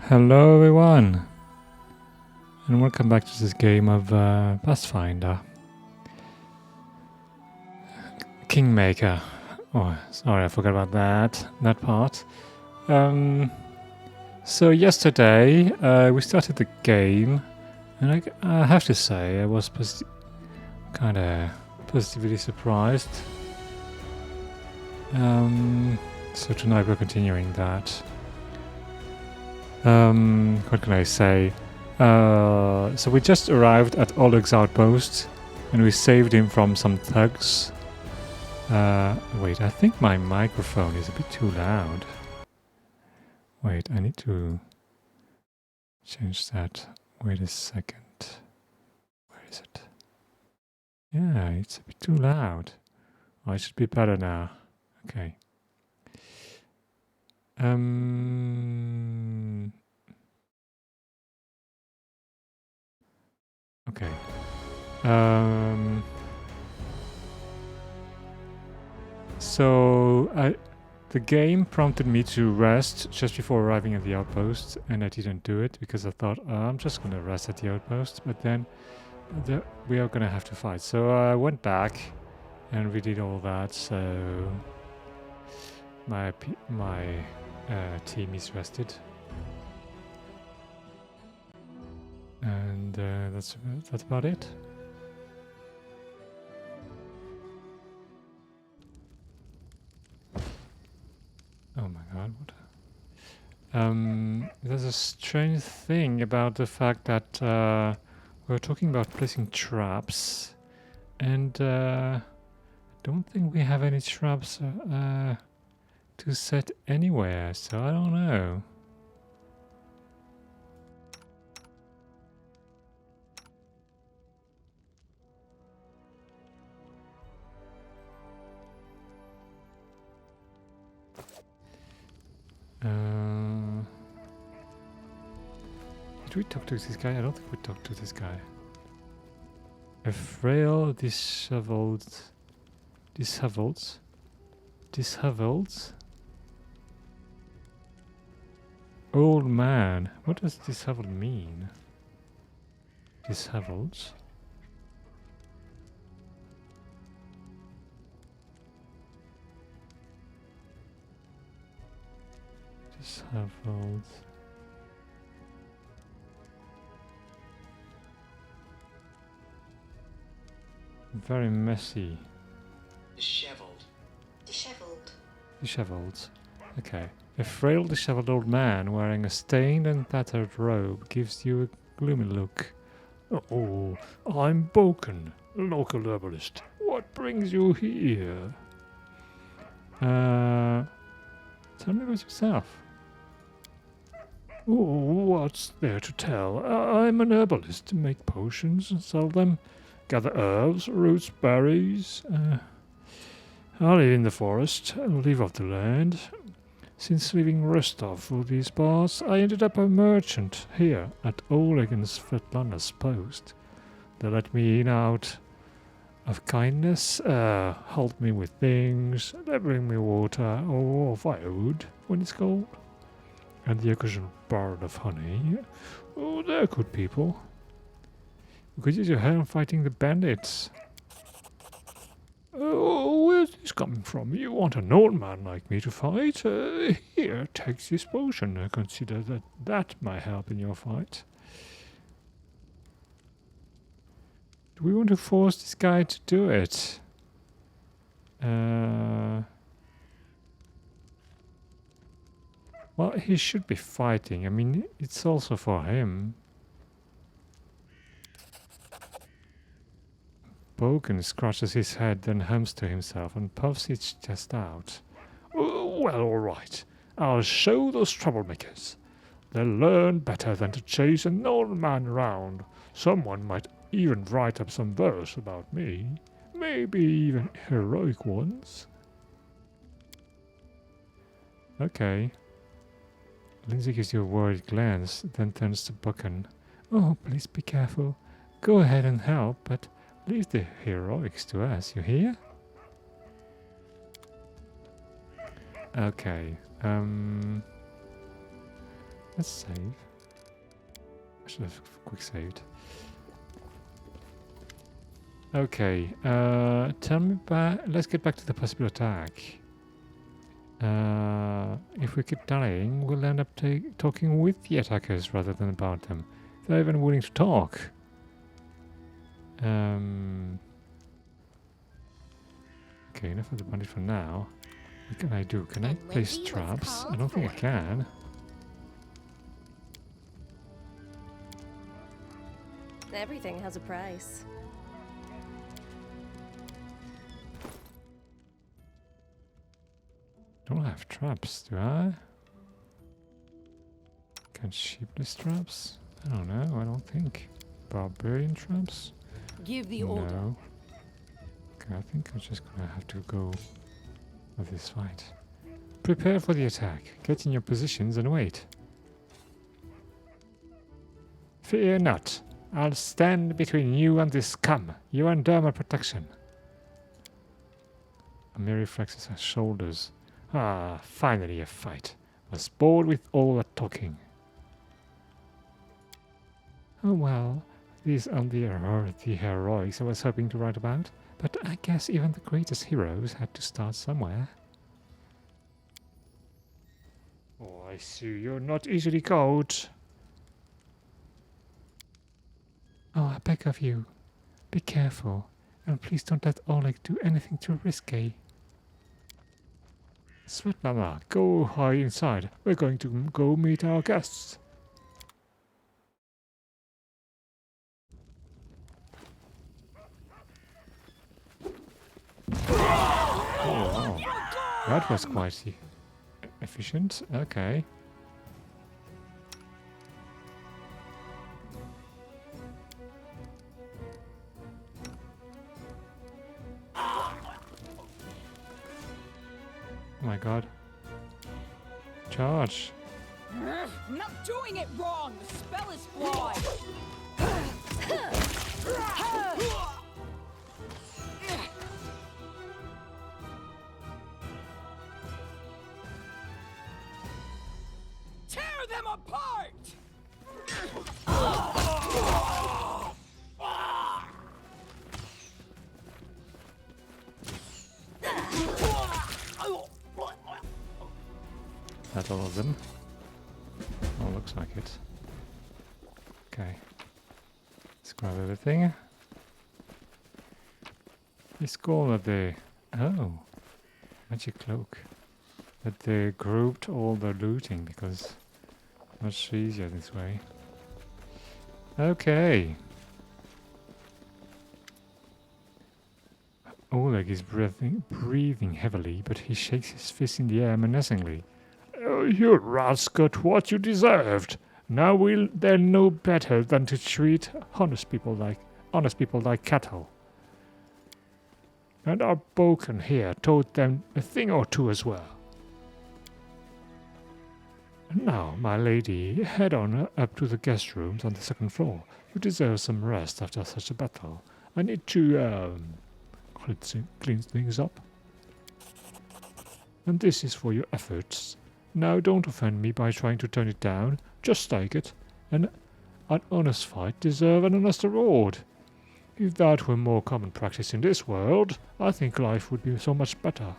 Hello everyone, and welcome back to this game of Pathfinder. Kingmaker. Oh, sorry, I forgot about that part. So yesterday we started the game, and I have to say I was kind of positively surprised. So tonight we're continuing that. What can I say? So we just arrived at Oleg's outpost, and we saved him from some thugs. Wait, I think my microphone is a bit too loud. Wait, I need to change that. Wait a second. Where is it? Yeah, it's a bit too loud. Oh, it should be better now. Okay. Okay. So the game prompted me to rest just before arriving at the outpost, and I didn't do it because I thought, I'm just gonna rest at the outpost, but then we are gonna have to fight. So I went back and we did all that, so my team is rested. And that's about it. Oh my god, what? There's a strange thing about the fact that we're talking about placing traps, and don't think we have any traps to set anywhere, so I don't know. Did we talk to this guy? I don't think we talked to this guy. A frail, disheveled old man. What does disheveled mean? Disheveled? Disheveled. Very messy. Disheveled. Disheveled. Okay. A frail, disheveled old man wearing a stained and tattered robe gives you a gloomy look. Oh, I'm Boken, a local herbalist. What brings you here? Tell me about yourself. Oh, what's there to tell? I'm an herbalist. Make potions and sell them. Gather herbs, roots, berries. I live in the forest, live off the land. Since leaving Rostov for these parts, I ended up a merchant here at Oleg and Svetlana's post. They let me in out of kindness, help me with things, they bring me water or firewood when it's cold, and the occasional bar of honey. Oh, they're good people. We could use your help fighting the bandits. Oh, where's this coming from? You want an old man like me to fight? Here, take this potion. I consider that might help in your fight. Do we want to force this guy to do it? Well, he should be fighting. I mean, it's also for him. Bogan scratches his head, then hums to himself and puffs his chest out. Oh, well, all right. I'll show those troublemakers. They'll learn better than to chase an old man around. Someone might even write up some verse about me. Maybe even heroic ones. Okay. Lindsay gives you a worried glance, then turns to Buchan. Oh, please be careful. Go ahead and help, but leave the heroics to us, you hear? Okay, Let's save. I should have quick saved. Okay, tell me back. Let's get back to the possible attack. If we keep dying, we'll end up talking with the attackers rather than about them. They're even willing to talk. Okay, enough of the bandit for now. What can I do? Can I place traps? I don't think I can. Everything has a price. Don't have traps, do I? Can sheep list traps? I don't know, I don't think. Barbarian traps? Give the No. order. Okay, I think I'm just gonna have to go with this fight. Prepare for the attack. Get in your positions and wait. Fear not. I'll stand between you and this scum. You endure my protection. Amiri flexes her shoulders. Ah, finally a fight. Was bored with all that talking. Oh well, these aren't the heroics I was hoping to write about, but I guess even the greatest heroes had to start somewhere. Oh, I see. You're not easily caught. Oh, I beg of you. Be careful, and please don't let Oleg do anything too risky. Svetlana, go hide inside. We're going to go meet our guests. Oh, wow. That was quite efficient. Okay. Oh my god. Charge. I'm not doing it wrong. The spell is flawed. Tear them apart! That's all of them. Oh, looks like it. Okay. Let's grab everything. It's cool that they... Oh! Magic cloak. That they grouped all the looting because much easier this way. Okay. Oleg is breathing heavily, but he shakes his fist in the air menacingly. Oh, you rats got what you deserved. Now they'll know better than to treat honest people like cattle. And our Boken here taught them a thing or two as well. Now, my lady, head on up to the guest rooms on the second floor. You deserve some rest after such a battle. I need to, clean things up. And this is for your efforts. Now don't offend me by trying to turn it down. Just take it. An honest fight deserves an honest reward. If that were more common practice in this world, I think life would be so much better.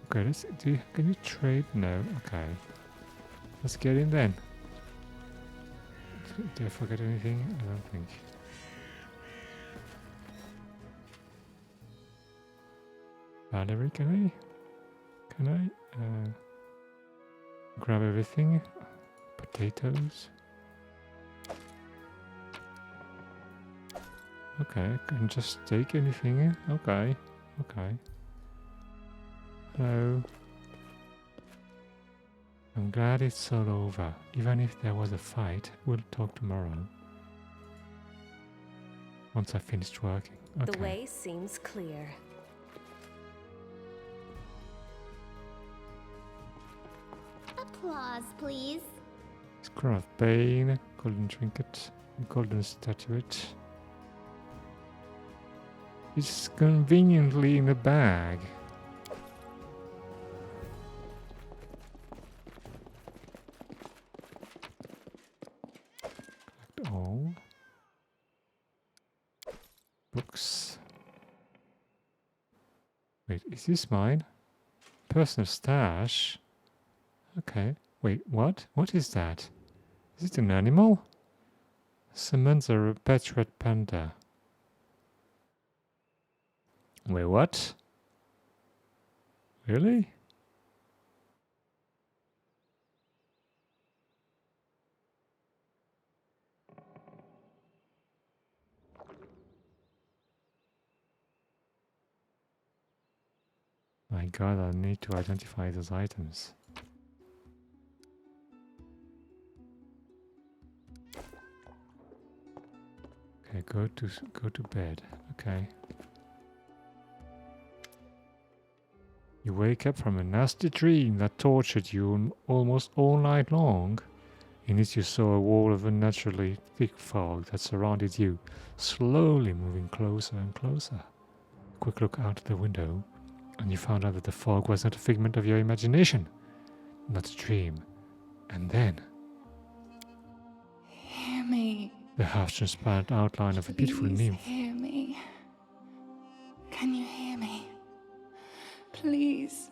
Okay, let's do. Can you trade? No. Okay. Let's get in then. Did I forget anything? I don't think. Valerie, can I grab everything? Potatoes. Okay, I can just take anything. Okay, okay. Hello. I'm glad it's all over. Even if there was a fight, we'll talk tomorrow. Once I finished working. Okay. The way seems clear. Applause, please. Crown of Pain, golden trinket, golden statuette. It's conveniently in the bag. collect all. Books. Wait, is this mine? Personal stash? Okay. Wait, what? What is that? Is it an animal? Samantha, a pet red panda. Wait, what? Really? My god, I need to identify those items. Okay, go to bed. Okay. You wake up from a nasty dream that tortured you almost all night long. In it you saw a wall of unnaturally thick fog that surrounded you, slowly moving closer and closer. A quick look out the window, and you found out that the fog was not a figment of your imagination, not a dream. And then Hear me. the half-transparent outline of a beautiful Please nymph. hear me. Can you hear me? Please.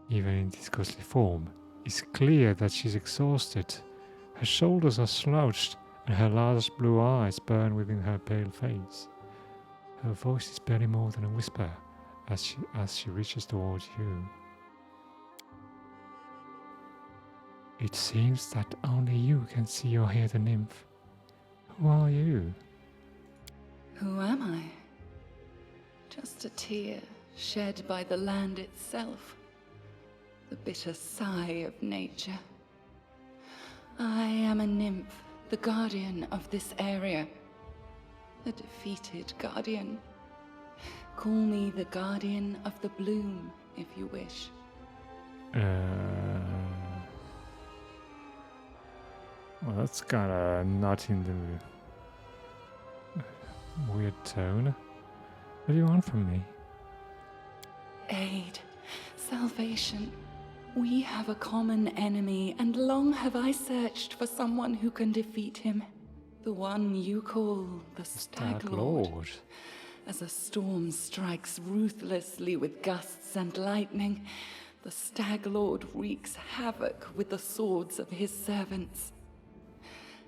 Even in this ghostly form, it's clear that she's exhausted. Her shoulders are slouched, and her large blue eyes burn within her pale face. Her voice is barely more than a whisper as she reaches towards you. It seems that only you can see or hear the nymph. Who are you? Who am I? Just a tear shed by the land itself. The bitter sigh of nature. I am a nymph, the guardian of this area. A defeated guardian. Call me the guardian of the bloom, if you wish. Well, that's kinda not in the weird tone. What do you want from me? Aid, salvation. We have a common enemy, and long have I searched for someone who can defeat him. The one you call the Stag Lord. As a storm strikes ruthlessly with gusts and lightning, the Stag Lord wreaks havoc with the swords of his servants.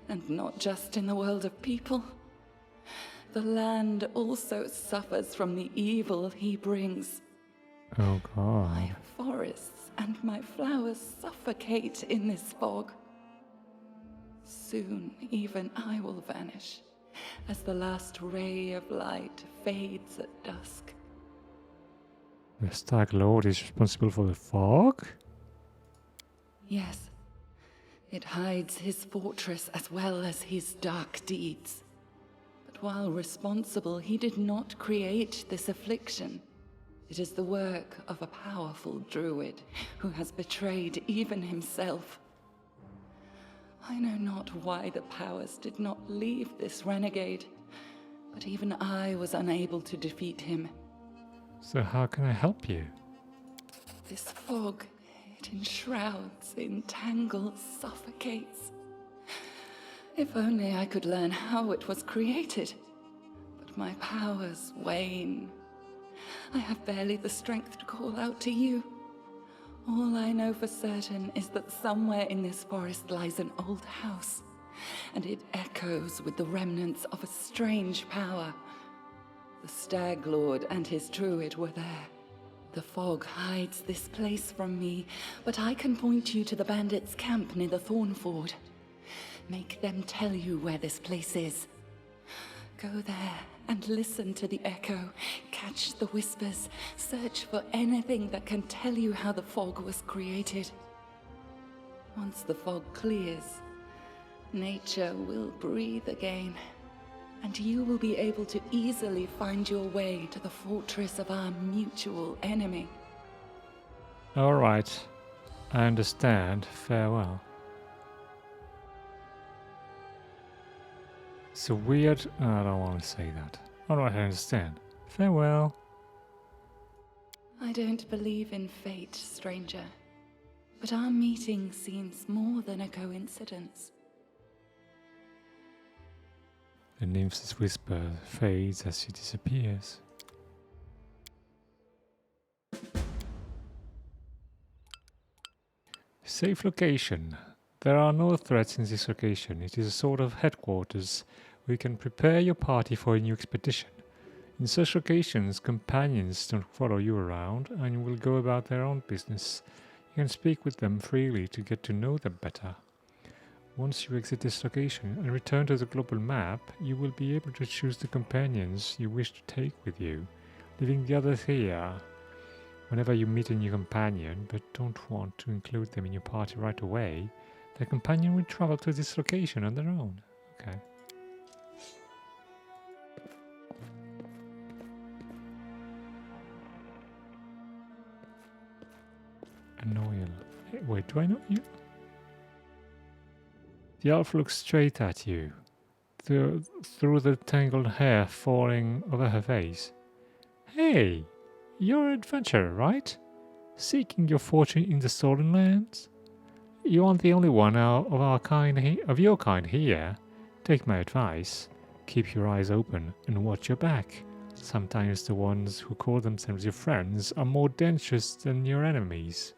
And not just in the world of people. The land also suffers from the evil he brings. Oh god. My forests and my flowers suffocate in this fog. Soon even I will vanish, as the last ray of light fades at dusk. The Stag Lord is responsible for the fog? Yes, it hides his fortress as well as his dark deeds. But while responsible, he did not create this affliction. It is the work of a powerful druid who has betrayed even himself. I know not why the powers did not leave this renegade, but even I was unable to defeat him. So how can I help you? This fog, it enshrouds, entangles, suffocates. If only I could learn how it was created. But my powers wane. I have barely the strength to call out to you. All I know for certain is that somewhere in this forest lies an old house, and it echoes with the remnants of a strange power. The Stag Lord and his druid were there. The fog hides this place from me, but I can point you to the bandits' camp near the Thornford. Make them tell you where this place is. Go there and listen to the echo, catch the whispers, search for anything that can tell you how the fog was created. Once the fog clears, nature will breathe again, and you will be able to easily find your way to the fortress of our mutual enemy. Alright, I understand. Farewell. It's a weird... I don't want to say that. Alright, I understand. Farewell. I don't believe in fate, stranger, but our meeting seems more than a coincidence. The nymph's whisper fades as she disappears. Safe location. There are no threats in this location. It is a sort of headquarters where you can prepare your party for a new expedition. In such locations, companions don't follow you around and will go about their own business. You can speak with them freely to get to know them better. Once you exit this location and return to the global map, you will be able to choose the companions you wish to take with you, leaving the others here. Whenever you meet a new companion but don't want to include them in your party right away, the companion will travel to this location on their own. Okay. Annoyal. Hey, wait, do I know you? The elf looks straight at you, through the tangled hair falling over her face. Hey, you're an adventurer, right? Seeking your fortune in the Stolen Lands? You aren't the only one of your kind here. Take my advice. Keep your eyes open and watch your back. Sometimes the ones who call themselves your friends are more dangerous than your enemies.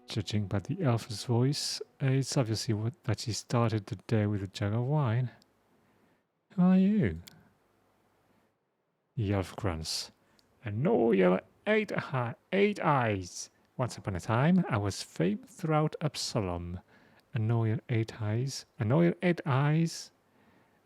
Judging by the elf's voice, it's obviously that she started the day with a jug of wine. Who are you? The elf grunts. I know your eight eyes. Once upon a time, I was famed throughout Absalom. I know your 8 eyes. I know your 8 eyes.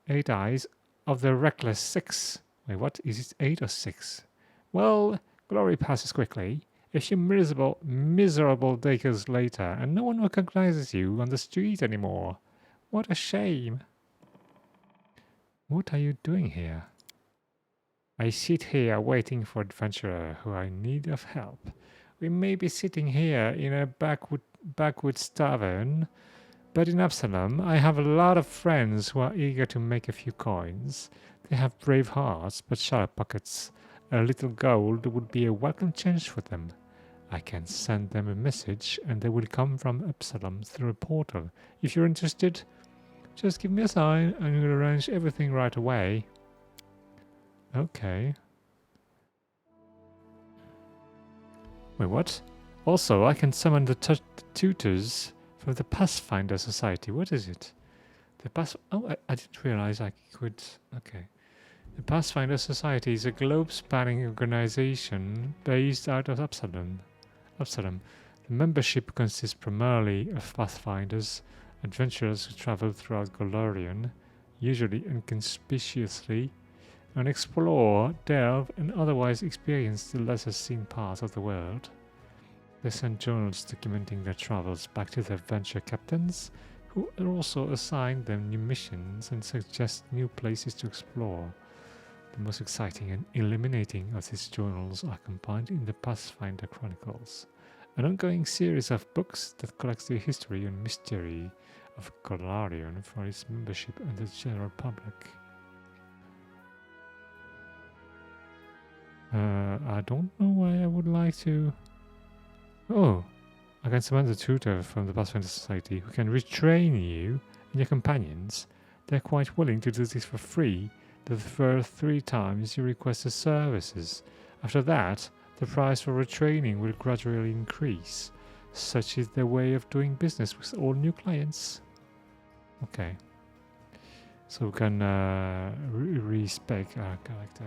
8 eyes of the reckless 6. Wait, what? Is it 8 or 6? Well, glory passes quickly. A few miserable decades later, and no one recognizes you on the street anymore. What a shame. What are you doing here? I sit here waiting for adventurer who are in need of help. We may be sitting here in a backwoods tavern, but in Absalom I have a lot of friends who are eager to make a few coins. They have brave hearts, but shallow pockets. A little gold would be a welcome change for them. I can send them a message and they will come from Absalom through a portal. If you're interested, just give me a sign and we'll arrange everything right away. Okay. Wait, what? Also, I can summon the tutors from the Pathfinder Society. What is it? Oh, I didn't realize I could... Okay. The Pathfinder Society is a globe-spanning organization based out of Absalom. The membership consists primarily of Pathfinders, adventurers who travel throughout Golarion, usually inconspicuously, and explore, delve, and otherwise experience the lesser-seen parts of the world. They send journals documenting their travels back to their adventure captains, who also assign them new missions and suggest new places to explore. The most exciting and illuminating of these journals are compiled in the Pathfinder Chronicles, an ongoing series of books that collects the history and mystery of Golarion for its membership and the general public. I don't know why I would like to... Oh, I can summon the tutor from the Pathfinder Society who can retrain you and your companions. They're quite willing to do this for free the first 3 times you request the services. After that, the price for retraining will gradually increase. Such is their way of doing business with all new clients. Okay. So we can respec our character.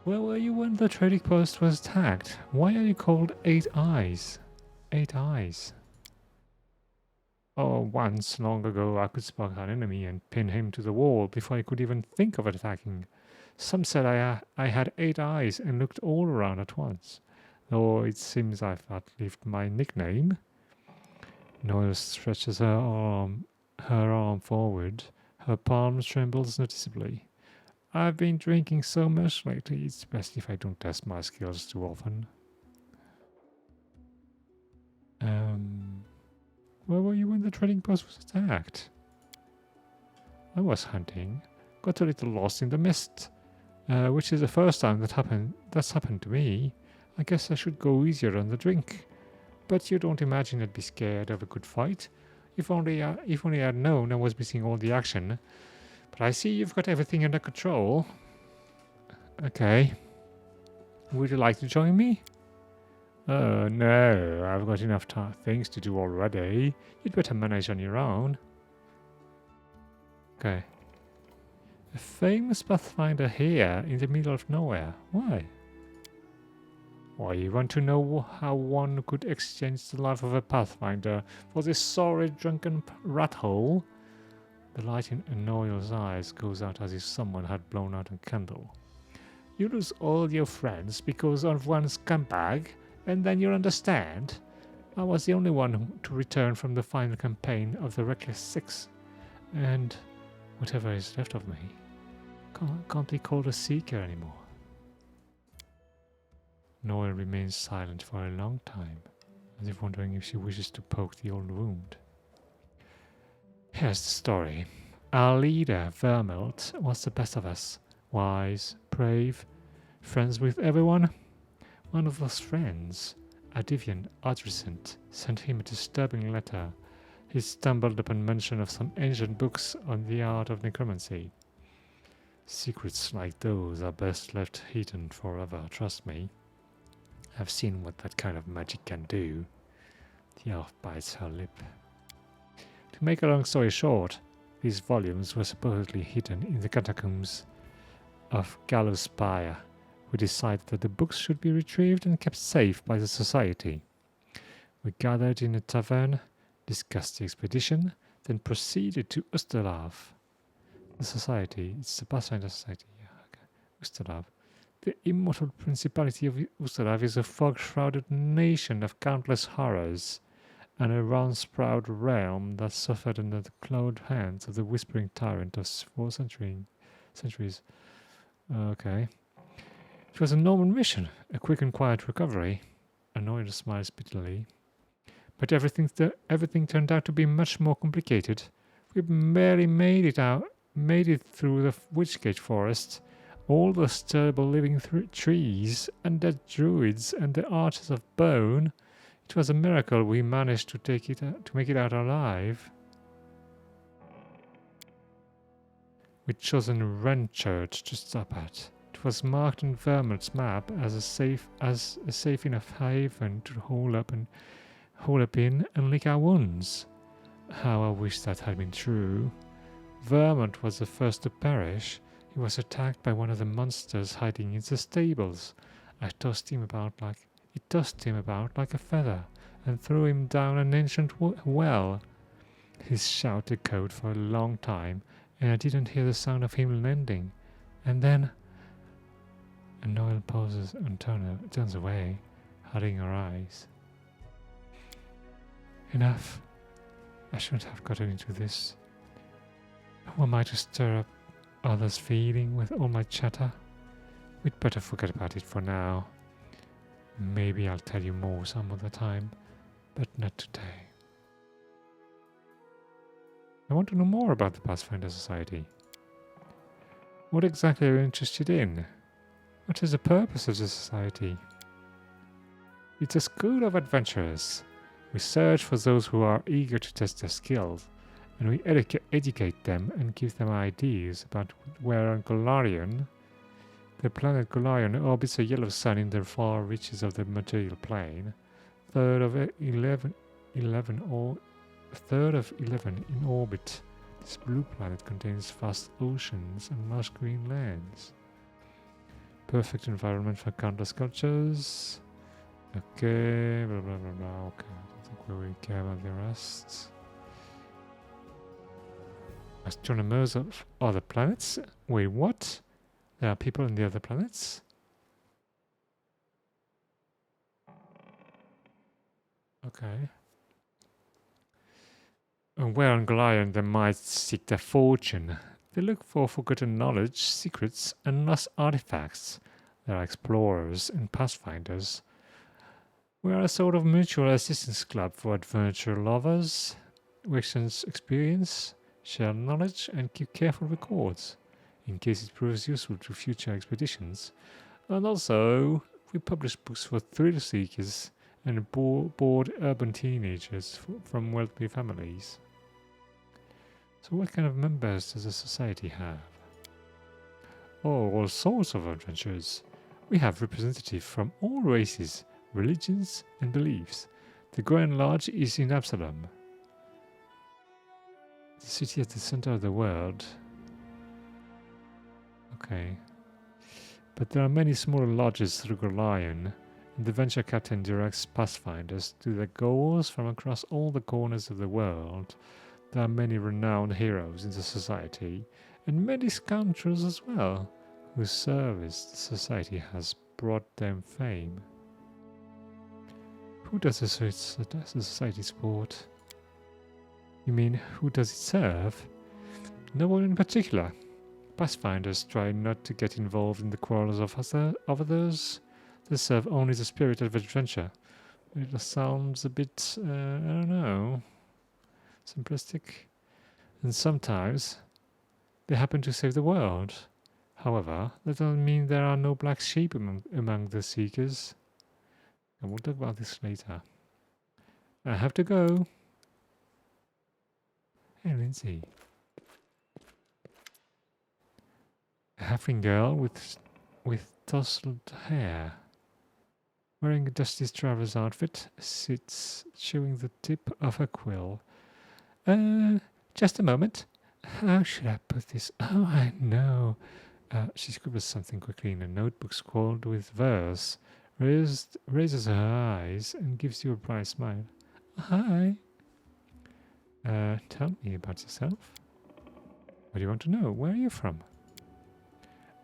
Where were you when the trading post was attacked? Why are you called 8 Eyes? 8 Eyes. Oh, once, long ago, I could spot an enemy and pin him to the wall before I could even think of attacking. Some said I had 8 eyes and looked all around at once. Though it seems I've outlived my nickname. Noel stretches her arm forward. Her palm trembles noticeably. I've been drinking so much lately, it's best if I don't test my skills too often. Where were you when the trading post was attacked? I was hunting. Got a little lost in the mist. Which is the first time that's happened to me. I guess I should go easier on the drink. But you don't imagine I'd be scared of a good fight. If only I'd known I was missing all the action. But I see you've got everything under control. Okay. Would you like to join me? Oh no, I've got enough things to do already. You'd better manage on your own. Okay. A famous Pathfinder here in the middle of nowhere. Why? Why, you want to know how one could exchange the life of a Pathfinder for this sorry drunken rat hole? The light in Noel's eyes goes out as if someone had blown out a candle. You lose all your friends because of one scumbag, and then you'll understand. I was the only one to return from the final campaign of the Reckless Six, and whatever is left of me can't be called a seeker anymore. Noel remains silent for a long time, as if wondering if she wishes to poke the old wound. Here's the story. Our leader, Vermelt, was the best of us. Wise, brave, friends with everyone. One of those friends, a deviant adolescent, sent him a disturbing letter. He stumbled upon mention of some ancient books on the art of necromancy. Secrets like those are best left hidden forever, trust me. I've seen what that kind of magic can do. The elf bites her lip. To make a long story short, these volumes were supposedly hidden in the catacombs of Gallows Spire. We decided that the books should be retrieved and kept safe by the Society. We gathered in a tavern, discussed the expedition, then proceeded to Ustalav. The Society, it's the Pathfinder Society, yeah, okay. Ustalav. The immortal principality of Ustalav is a fog-shrouded nation of countless horrors, and a once-proud realm that suffered under the clawed hands of the whispering tyrant of 4 centuries. Okay. It was a normal mission, a quick and quiet recovery. Anoida smiles bitterly. But everything turned out to be much more complicated. We barely made it through the Witchgate forest. All those terrible living trees, undead druids, and the archers of bone. It was a miracle we managed to make it out alive. We'd chosen Renchurch to stop at. It was marked on Vermelt's map as a safe enough haven to hole up in and lick our wounds. How I wish that had been true. Vermont was the first to perish. He was attacked by one of the monsters hiding in the stables. It tossed him about like a feather and threw him down an ancient well. His shout echoed for a long time, and I didn't hear the sound of him landing. And then... And Noel pauses and turns away, hiding her eyes. Enough. I shouldn't have gotten into this. Who am I to stir up others' feeling with all my chatter? We'd better forget about it for now. Maybe I'll tell you more some other time, but not today. I want to know more about the Pathfinder Society. What exactly are you interested in? What is the purpose of the Society? It's a school of adventurers. We search for those who are eager to test their skills, and we educate them and give them ideas about where on Golarion, the planet Golarion orbits a yellow sun in the far reaches of the material plane, third of 11 in orbit. This blue planet contains vast oceans and lush green lands. Perfect environment for countless cultures. Okay, blah blah blah blah. Okay, I don't think we really care about the rest. Astronomers of other planets? Wait, what? There are people on the other planets? Okay. And where on Golion they might seek their fortune. They look for forgotten knowledge, secrets, and lost artifacts. They are explorers and pathfinders. We are a sort of mutual assistance club for adventure lovers. We exchange experience, share knowledge, and keep careful records, in case it proves useful to future expeditions. And also, we publish books for thrill seekers and bored urban teenagers from wealthy families. So what kind of members does the society have? Oh, all sorts of adventurers. We have representatives from all races, religions, and beliefs. The Grand Lodge is in Absalom, the city at the center of the world. Okay. But there are many smaller lodges through Golion, and the venture captain directs Pathfinders to their goals from across all the corners of the world. There are many renowned heroes in the society, and many scoundrels as well, whose service the society has brought them fame. Who does the society support? You mean, who does it serve? No one in particular. Pathfinders try not to get involved in the quarrels of others. They serve only the spirit of adventure. It sounds a bit, I don't know, simplistic. And sometimes they happen to save the world. However, that doesn't mean there are no black sheep among the Seekers. And we'll talk about this later. I have to go. Hey, Lindsay. A halfling girl with tousled hair, wearing a dusty traveler's outfit, sits chewing the tip of her quill. Just a moment. How should I put this? Oh, I know. She scribbles something quickly in a notebook scrawled with verse, raises her eyes, and gives you a bright smile. Hi. Tell me about yourself. What do you want to know? Where are you from?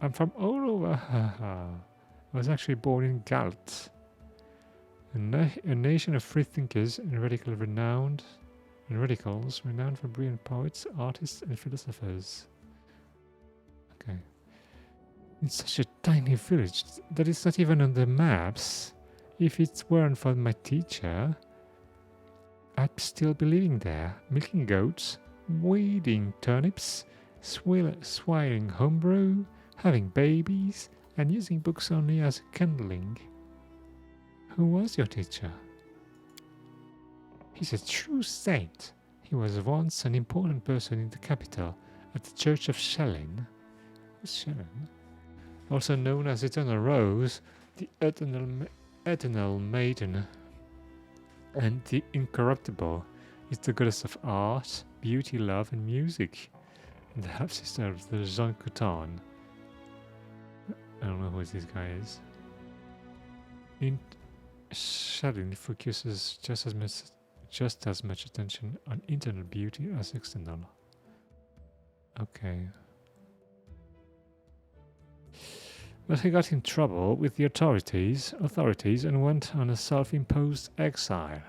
I'm from all over. I was actually born in Galt, a nation of freethinkers and radicals renowned for brilliant poets, artists, and philosophers. Okay. It's such a tiny village that it's not even on the maps. If it weren't for my teacher, I'd still be living there, milking goats, weeding turnips, swilling homebrew, having babies, and using books only as kindling. Who was your teacher? He's a true saint. He was once an important person in the capital, at the Church of Shellin. Who's Shellin? Also known as Eternal Rose, the Eternal Maiden, and the Incorruptible, is the goddess of art, beauty, love, and music, and the half-sister of the Jean Coutan. I don't know who this guy is. Shellin focuses just as much attention on internal beauty as external. Okay. But he got in trouble with the authorities and went on a self-imposed exile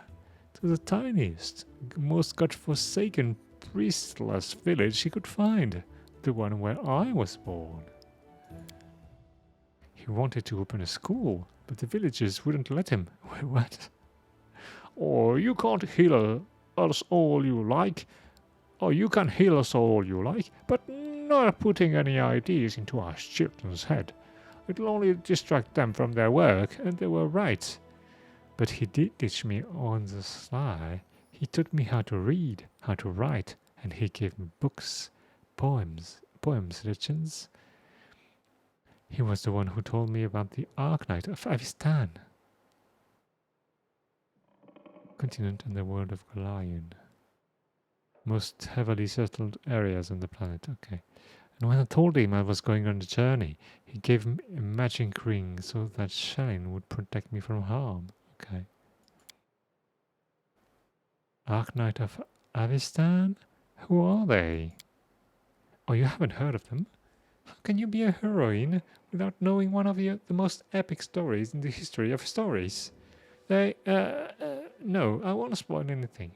to the tiniest, most godforsaken, priestless village he could find, the one where I was born. He wanted to open a school, but the villagers wouldn't let him. What? Or you can't heal us all you like, or you can heal us all you like, but not putting any ideas into our children's head. It'll only distract them from their work, and they were right. But he did teach me on the sly. He taught me how to read, how to write, and he gave me books, poems, legends. He was the one who told me about the Arknight of Avistan, continent and the world of Golion. Most heavily settled areas on the planet, okay. And when I told him I was going on the journey, he gave me a magic ring so that Shellin would protect me from harm. Okay. Arknight of Avistan? Who are they? Oh, you haven't heard of them? How can you be a heroine without knowing one of the most epic stories in the history of stories? No, I won't spoil anything.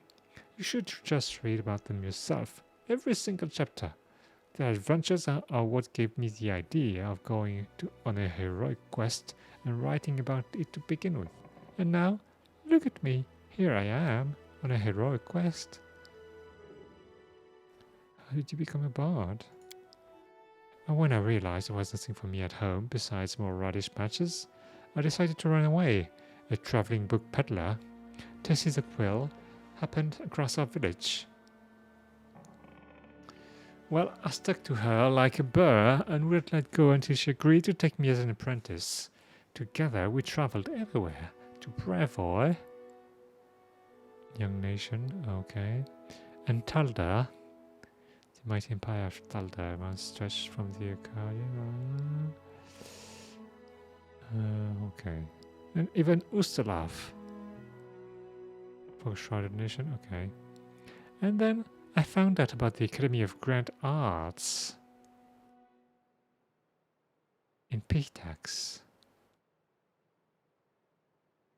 You should just read about them yourself, every single chapter. Their adventures are what gave me the idea of going on a heroic quest and writing about it to begin with. And now, look at me, here I am, on a heroic quest. How did you become a bard? And when I realized there was nothing for me at home besides more radish patches, I decided to run away. A traveling book peddler, Tessie the Quill, happened across our village. Well, I stuck to her like a burr and wouldn't let go until she agreed to take me as an apprentice. Together we travelled everywhere. To Brevoy, young nation, okay, and Talda, the mighty empire of Talda, once stretched from the Arcadia. Okay, and even Ustalav, for Shrouded Nation, okay. And then I found out about the Academy of Grand Arts in Pitax,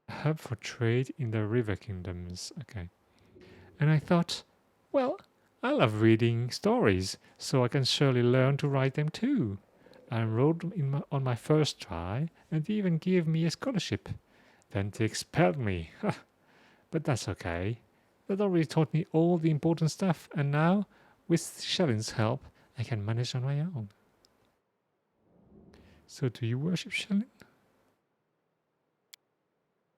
a hub for trade in the River Kingdoms. Okay. And I thought, well, I love reading stories, so I can surely learn to write them too. I enrolled on my first try, and they even gave me a scholarship. Then they expelled me. But that's okay. That already taught me all the important stuff, and now, with Shellin's help, I can manage on my own. So do you worship Shellin?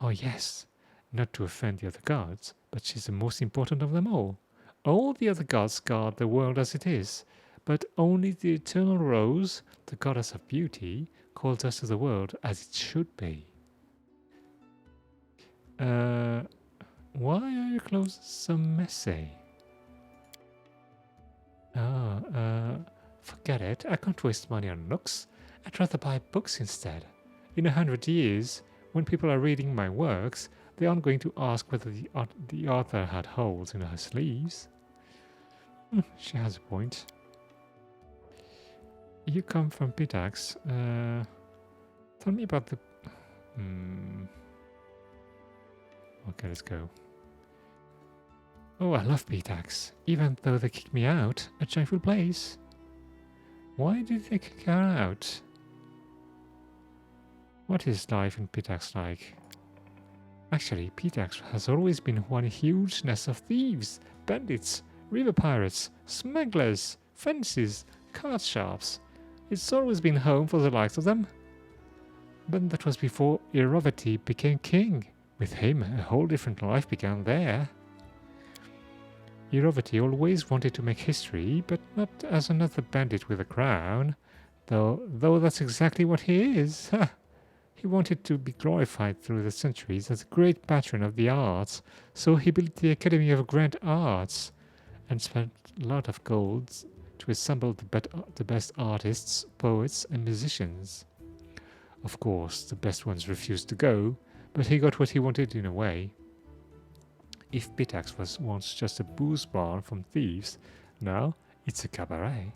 Oh yes, not to offend the other gods, but she's the most important of them all. All the other gods guard the world as it is, but only the eternal Rose, the goddess of beauty, calls us to the world as it should be. Why are your clothes so messy? Forget it. I can't waste money on looks. I'd rather buy books instead. In 100 years, when people are reading my works, they aren't going to ask whether the author had holes in her sleeves. She has a point. You come from Pitax. Tell me about the... Okay, let's go. Oh, I love Pitax, even though they kicked me out. A joyful place. Why did they kick her out? What is life in Pitax like? Actually, Pitax has always been one huge nest of thieves, bandits, river pirates, smugglers, fences, card shops. It's always been home for the likes of them. But that was before Irovati became king. With him, a whole different life began there. Irovati always wanted to make history, but not as another bandit with a crown, though that's exactly what he is. He wanted to be glorified through the centuries as a great patron of the arts, so he built the Academy of Grand Arts and spent a lot of gold to assemble the best artists, poets, and musicians. Of course, the best ones refused to go, but he got what he wanted in a way. If Pitax was once just a booze bar from thieves, now it's a cabaret.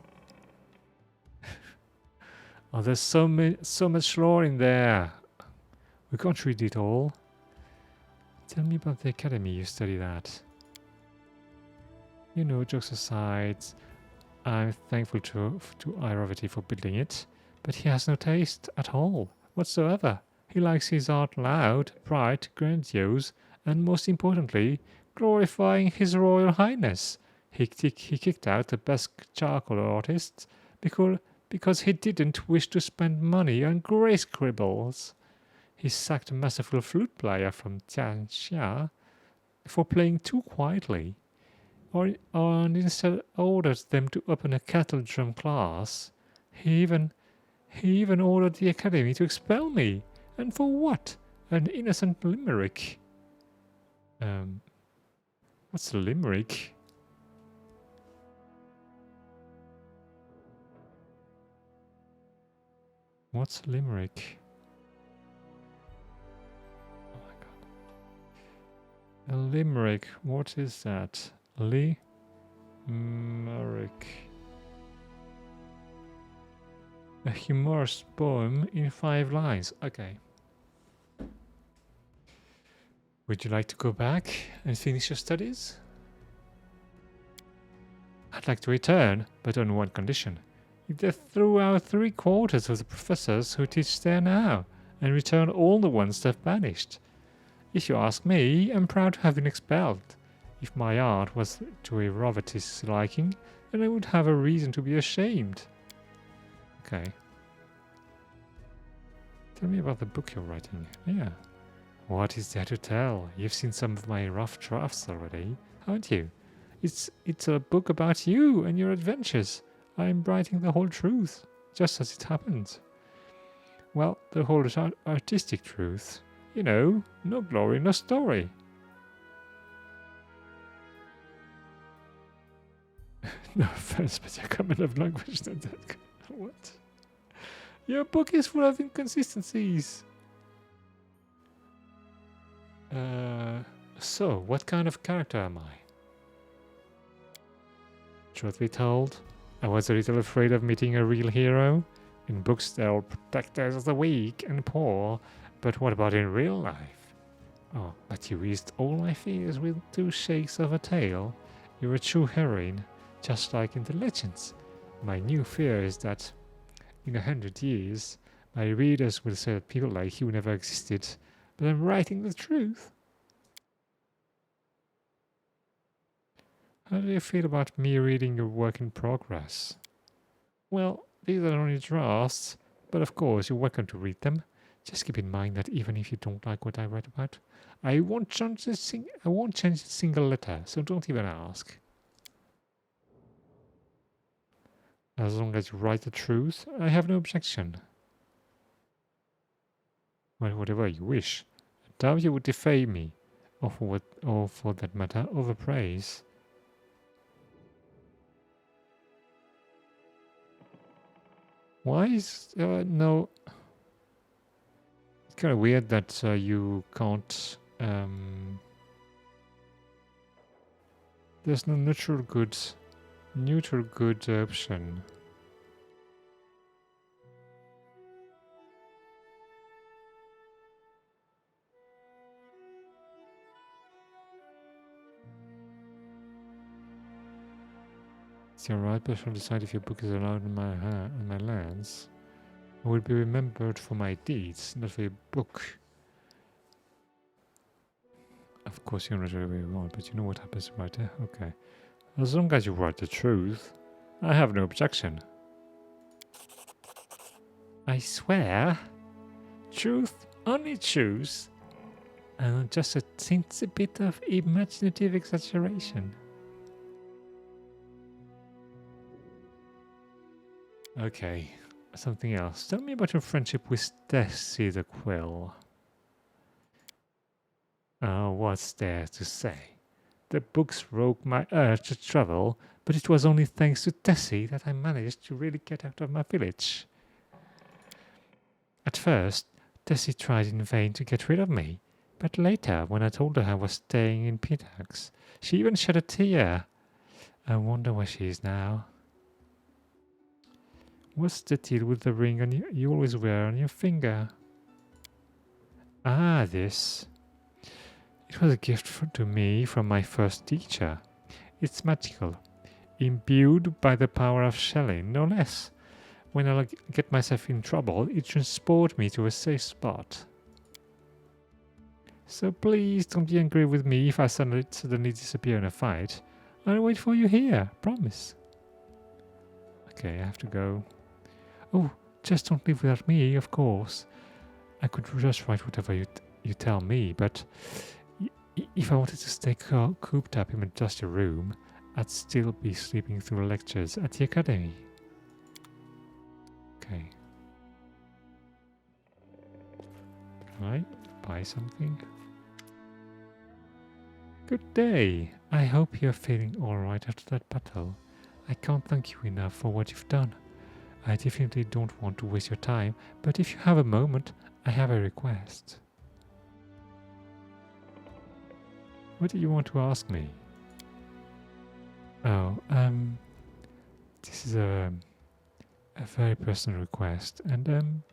Oh, there's so much lore in there. We can't read it all. Tell me about the academy you studied at. You know, jokes aside, I'm thankful to Irovati for building it, but he has no taste at all, whatsoever. He likes his art loud, bright, grandiose, and most importantly, glorifying His Royal Highness. He kicked out the best charcoal artists because he didn't wish to spend money on grey scribbles. He sacked a masterful flute player from Tianxia for playing too quietly, or instead ordered them to open a kettle drum class. He even ordered the academy to expel me. And for what? An innocent limerick. What's a limerick? What's a limerick? Oh my god. A limerick, what is that? Limerick. A humorous poem in 5 lines. Okay. Would you like to go back and finish your studies? I'd like to return, but on one condition. If they threw out 3/4 of the professors who teach there now, and return all the ones they've banished. If you ask me, I'm proud to have been expelled. If my art was to Irovati's liking, then I would have a reason to be ashamed. Okay. Tell me about the book you're writing. Yeah. What is there to tell? You've seen some of my rough drafts already, haven't you? It's a book about you and your adventures. I'm writing the whole truth, just as it happened. Well, the whole artistic truth. You know, no glory, no story. No offense, but your comment of language is not that good. What? Your book is full of inconsistencies. So, what kind of character am I? Truth be told, I was a little afraid of meeting a real hero. In books, they're all protectors of the weak and poor, but what about in real life? Oh, but you eased all my fears with 2 shakes of a tail. You're a true heroine, just like in the legends. My new fear is that, in 100 years, my readers will say that people like you never existed, but I'm writing the truth. How do you feel about me reading your work in progress? Well, these are only drafts, but of course you're welcome to read them. Just keep in mind that even if you don't like what I write about, I won't change a single letter, so don't even ask. As long as you write the truth, I have no objection. Well, whatever you wish. I doubt you would defame me, or for that matter, overpraise. Why is no? It's kind of weird that you can't. There's no neutral good option. It's your right person to decide if your book is allowed in my lands. I will be remembered for my deeds, not for your book. Of course, you're not sure where you want, but you know what happens, right? Okay. As long as you write the truth, I have no objection. I swear, truth, only truth, and just a teensy bit of imaginative exaggeration. Okay, something else. Tell me about your friendship with Tessie the Quill. Oh, what's there to say? The books broke my urge to travel, but it was only thanks to Tessie that I managed to really get out of my village. At first, Tessie tried in vain to get rid of me, but later, when I told her I was staying in Pitax, she even shed a tear. I wonder where she is now. What's the deal with the ring you always wear on your finger? Ah, this. It was a gift to me from my first teacher. It's magical, imbued by the power of shelling, no less. When I get myself in trouble, it transports me to a safe spot. So please don't be angry with me if I suddenly disappear in a fight. I'll wait for you here, promise. Okay, I have to go. Oh, just don't leave without me, of course. I could just write whatever you tell me, but if I wanted to stay cooped up in a dusty room, I'd still be sleeping through lectures at the academy. Okay. Can I buy something? Good day. I hope you're feeling alright after that battle. I can't thank you enough for what you've done. I definitely don't want to waste your time, but if you have a moment, I have a request. What do you want to ask me? Oh, this is a very personal request, and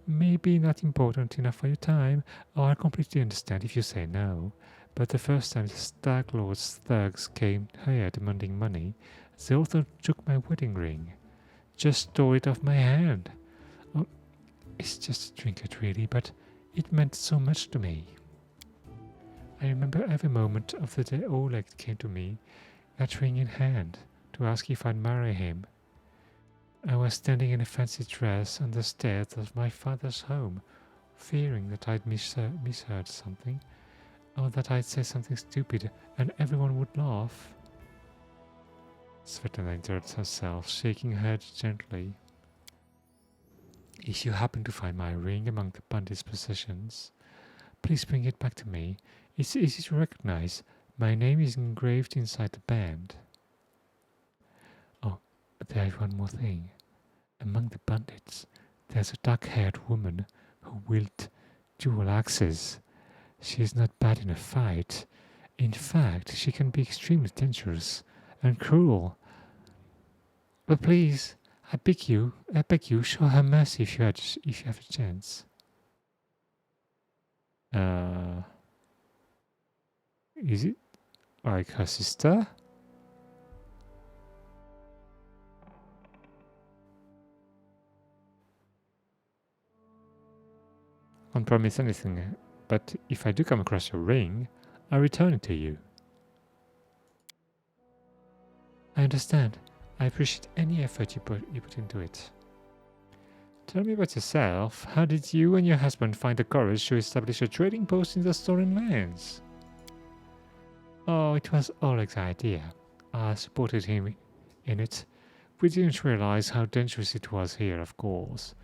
maybe not important enough for your time, or I completely understand if you say no. But the first time the Stag Lord's thugs came here demanding money, they also took my wedding ring. Just stole it off my hand. Oh, it's just a trinket really, but it meant so much to me. I remember every moment of the day Oleg came to me, that ring in hand, to ask if I'd marry him. I was standing in a fancy dress on the stairs of my father's home, fearing that I'd misheard something, or that I'd say something stupid and everyone would laugh. Svetlana interrupts herself, shaking her head gently. If you happen to find my ring among the bandits' possessions, please bring it back to me. It's easy to recognize. My name is engraved inside the band. Oh, but there's one more thing. Among the bandits, there's a dark-haired woman who wields dual axes. She is not bad in a fight. In fact, she can be extremely dangerous and cruel. But please, I beg you, show her mercy if you have a chance. Is it like her sister? Can't promise anything, but if I do come across your ring, I'll return it to you. I understand. I appreciate any effort you put into it. Tell me about yourself. How did you and your husband find the courage to establish a trading post in the stolen lands? Oh, it was Oleg's idea. I supported him in it. We didn't realize how dangerous it was here, of course.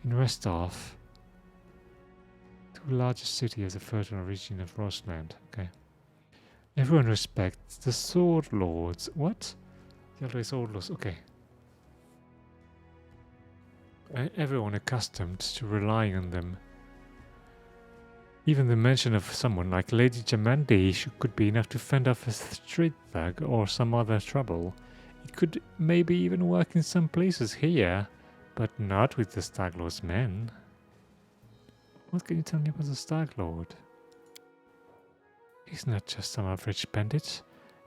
In Rostov, the largest city of the fertile region of Rosland. Okay. Everyone respects the sword lords. What? The other is sword lords. Okay. Everyone accustomed to relying on them. Even the mention of someone like Lady Jamandi could be enough to fend off a street thug or some other trouble. It could maybe even work in some places here, but not with the Stag Lord's men. What can you tell me about the Stag Lord? He's not just some average bandit.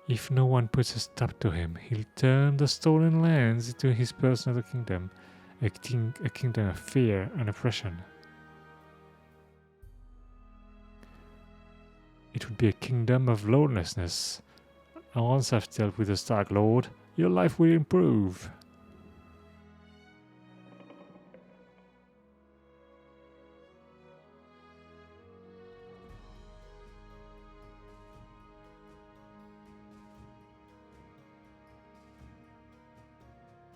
If no one puts a stop to him, he'll turn the stolen lands into his personal kingdom. A kingdom of fear and oppression. It would be a kingdom of lawlessness. And once I've dealt with the Stag Lord, your life will improve.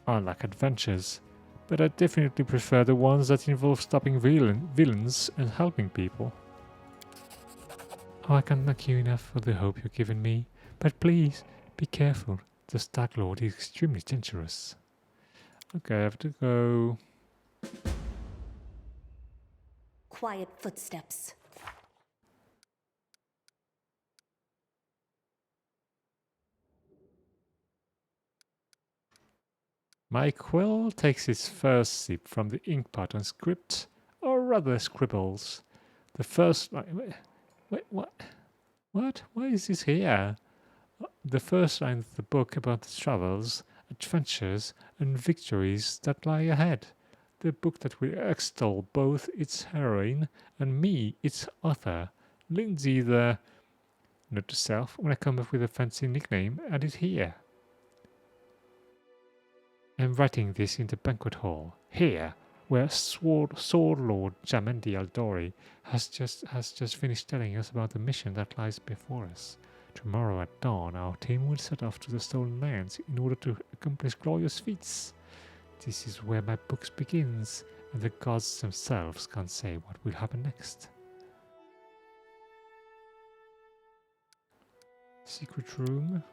I like adventures, but I definitely prefer the ones that involve stopping villains and helping people. Oh, I can't thank you enough for the hope you've given me, but please, be careful. The Stag Lord is extremely dangerous. Okay, I have to go. Quiet footsteps. My quill takes its first sip from the inkpot on script, or rather scribbles. The first line. Wait, what? What? Why is this here? The first line of the book about the travels, adventures, and victories that lie ahead. The book that will extol both its heroine and me, its author. Lindsay the... Note to self, when I come up with a fancy nickname, add it here. I'm writing this in the banquet hall, here, where Sword Lord Jamandi Aldori has just finished telling us about the mission that lies before us. Tomorrow at dawn, our team will set off to the stolen lands in order to accomplish glorious feats. This is where my book begins, and the gods themselves can't say what will happen next. Secret room.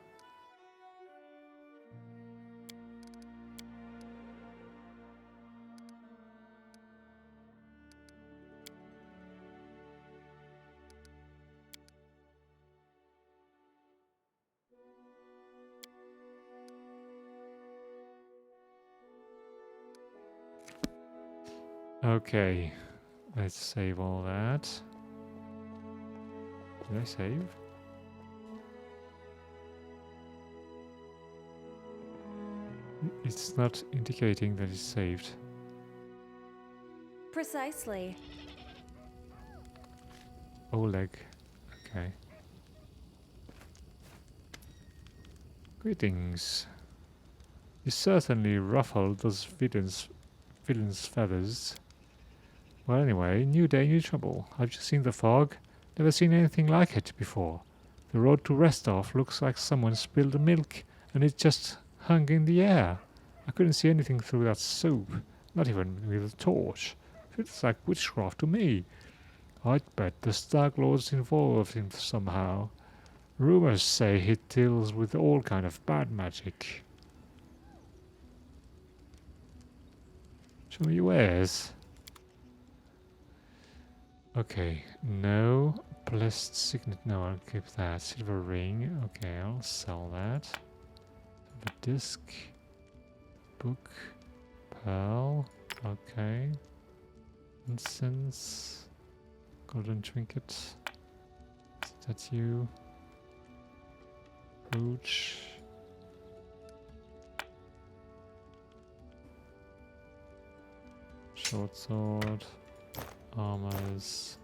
Okay, let's save all that. Did I save? It's not indicating that it's saved. Precisely. Oleg. Okay. Greetings. You certainly ruffled those villains' feathers. Well, anyway, new day, new trouble. I've just seen the fog. Never seen anything like it before. The road to Restov looks like someone spilled the milk, and it just hung in the air. I couldn't see anything through that soup, not even with a torch. Feels like witchcraft to me. I'd bet the Stag Lord's involved in somehow. Rumors say he deals with all kind of bad magic. Show me wares. Okay, no. Blessed signet, no, I'll keep that. Silver ring, okay, I'll sell that. Silver disc. Book. Pearl, okay. Incense. Golden trinket. Statue. Brooch. Short sword. Armors.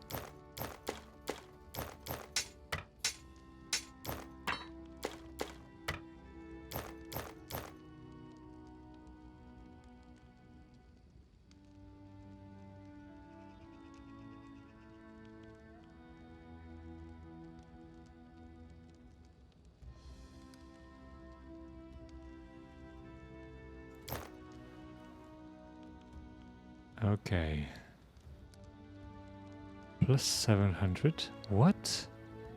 Okay. Plus 700. What?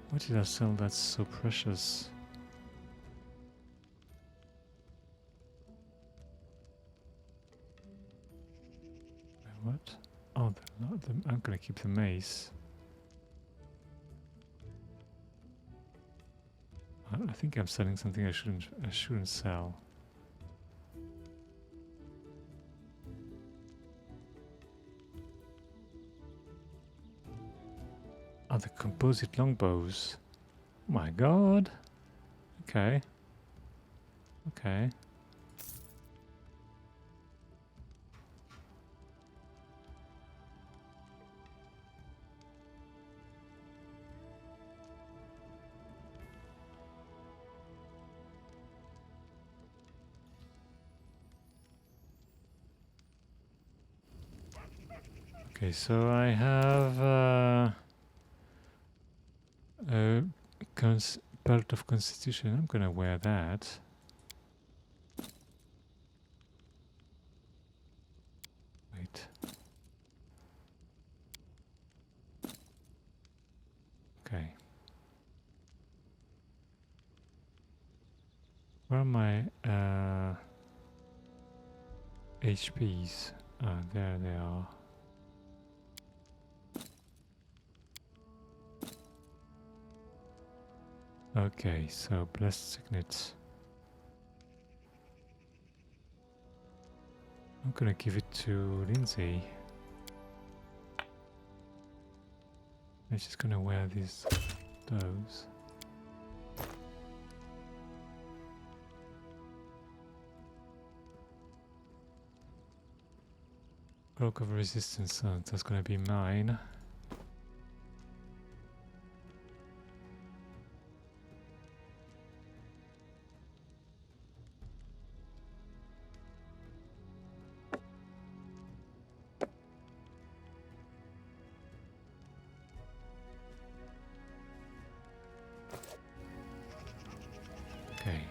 Why did I sell that so precious? Wait, what? Oh, I'm gonna keep the mace. I think I'm selling something I shouldn't sell. Oh, the composite longbows. Oh my god. Okay. Okay. Okay, so I have a belt of constitution. I'm gonna wear that. Wait. Okay. Where are my HPs? Ah, there they are. Okay, so blessed signet. I'm gonna give it to Lindsay. And she's gonna wear those. Cloak of resistance, that's gonna be mine. Okay.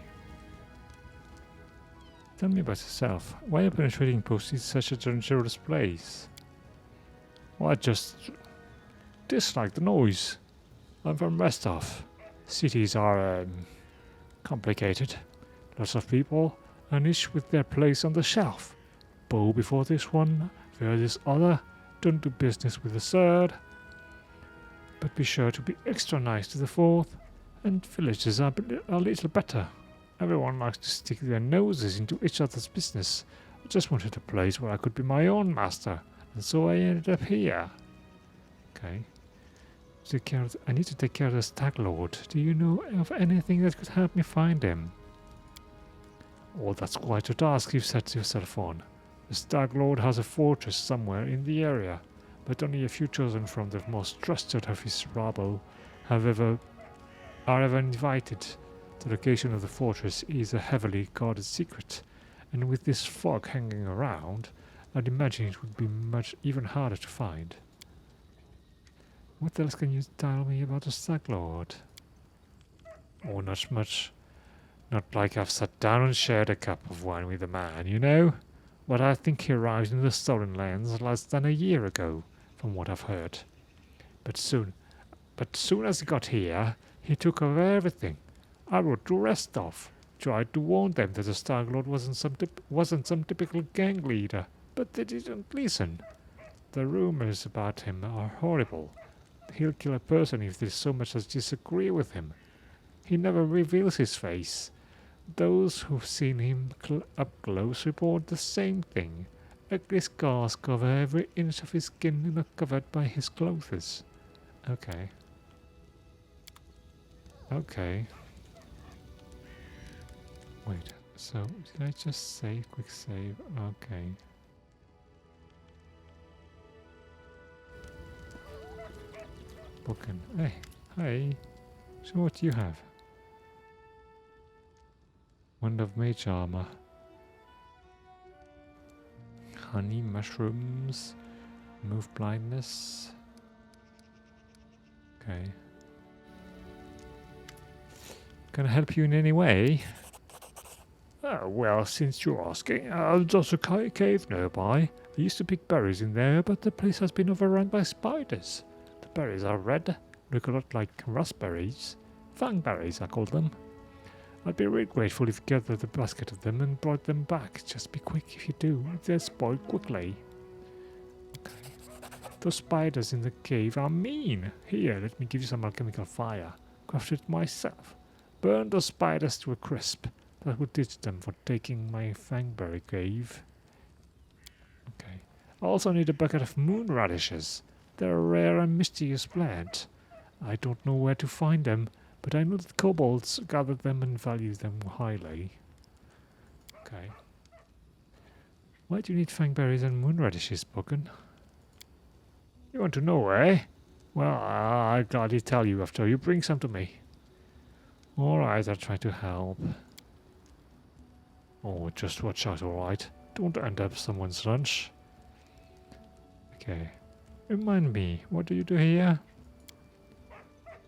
Tell me about yourself. Why are penetrating posts in such a dangerous place? Well, I just dislike the noise. I'm from Restov. Cities are complicated. Lots of people, and each with their place on the shelf. Bow before this one, fear this other, don't do business with the third. But be sure to be extra nice to the fourth, and villages are a little better. Everyone likes to stick their noses into each other's business. I just wanted a place where I could be my own master, and so I ended up here. Okay. I need to take care of the Stag Lord. Do you know of anything that could help me find him? Oh, that's quite a task you've set yourself on. The Stag Lord has a fortress somewhere in the area, but only a few chosen from the most trusted of his rabble are ever invited. The location of the fortress is a heavily guarded secret, and with this fog hanging around, I'd imagine it would be even harder to find. What else can you tell me about the Stag Lord? Oh, not much. Not like I've sat down and shared a cup of wine with a man, you know? But I think he arrived in the Stolen Lands less than a year ago, from what I've heard. But soon as he got here, he took over everything. I wrote the rest off. Tried to warn them that the Star-Lord wasn't some typical gang leader, but they didn't listen. The rumors about him are horrible. He'll kill a person if they so much as disagree with him. He never reveals his face. Those who've seen him up close report the same thing. Ugly scars cover every inch of his skin and are covered by his clothes. Okay. Okay. Wait, so did I just save? Quick save. Okay. Booking. Hey, hi. So what do you have? Wand of Mage Armor. Honey, mushrooms. Remove blindness. Okay. Can I help you in any way? Well, since you're asking, there's a cave nearby. I used to pick berries in there, but the place has been overrun by spiders. The berries are red, look a lot like raspberries. Fangberries, I call them. I'd be really grateful if you gathered a basket of them and brought them back. Just be quick if you do. They'll spoil quickly. Okay. Those spiders in the cave are mean. Here, let me give you some alchemical fire. Crafted it myself. Burn those spiders to a crisp. That would teach them for taking my Fangberry cave. Okay. I also need a bucket of moon radishes. They're a rare and mysterious plant. I don't know where to find them, but I know that kobolds gather them and value them highly. Okay. Why do you need fangberries and moon radishes, Boken? You want to know, eh? Well, I'll gladly tell you after you bring some to me. Alright, I'll try to help. Oh, just watch out, alright? Don't end up someone's lunch. Okay. Remind me, what do you do here?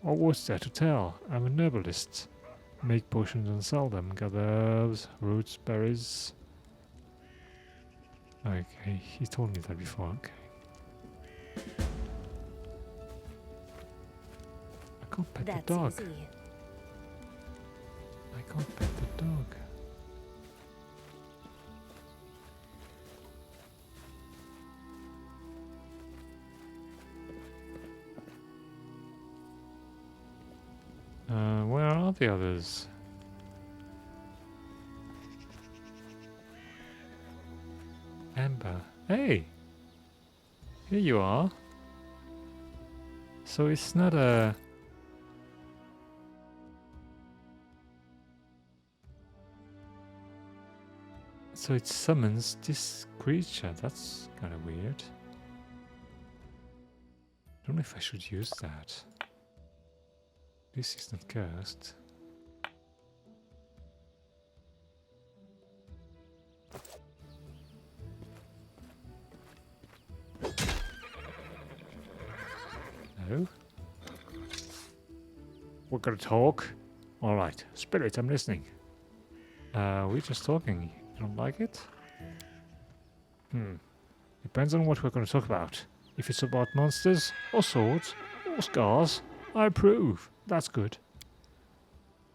Oh, what's there to tell? I'm a herbalist. Make potions and sell them. Gather herbs, roots, berries. Okay, he told me that before. Okay. I can't pet the dog. That's easy. I can't pet the dog. Where are the others? Amber. Hey! Here you are. So it's not a... So it summons this creature. That's kind of weird. I don't know if I should use that. This is not cursed. No? We're gonna talk? Alright. Spirit, I'm listening. We're just talking. You don't like it? Depends on what we're gonna talk about. If it's about monsters, or swords, or scars, I approve. That's good.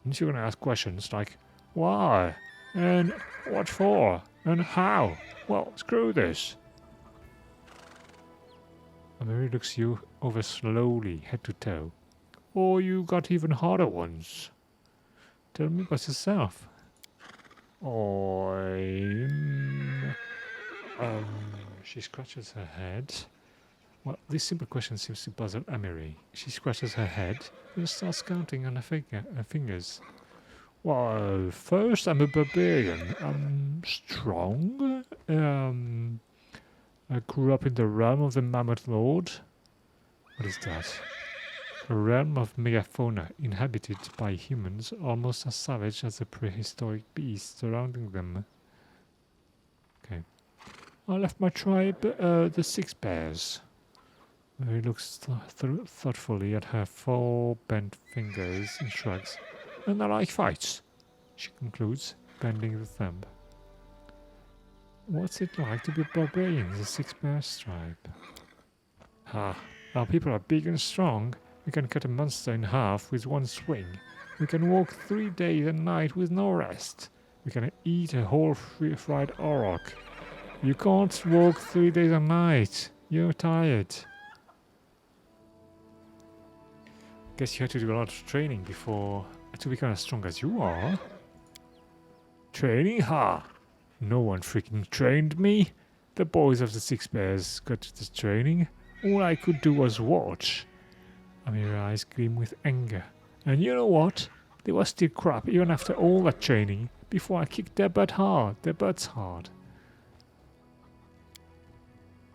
And you're gonna ask questions like, why? And what for? And how? Well, screw this. Mary looks you over slowly, head to toe. Or you got even harder ones. Tell me about yourself. She scratches her head. Well, this simple question seems to puzzle Amery. She scratches her head and starts counting on her fingers. Well, first I'm a barbarian. I'm strong. I grew up in the realm of the Mammoth Lord. What is that? A realm of megafauna inhabited by humans almost as savage as the prehistoric beasts surrounding them. Okay. I left my tribe, the Six Bears. He looks thoughtfully at her 4 bent fingers and shrugs. And I like fights. she concludes, bending the thumb. What's it like to be barbarian in the six-bear tribe? Our people are big and strong. We can cut a monster in half with one swing. We can walk 3 days and night with no rest. We can eat a whole fried auroch. You can't walk 3 days a night. You're tired. Guess you had to do a lot of training before to become as strong as you are. Training? Ha! No one freaking trained me. The boys of the Six Bears got the training. All I could do was watch. Amira's eyes gleam with anger. And you know what? They were still crap even after all that training. Before I kicked their butts hard.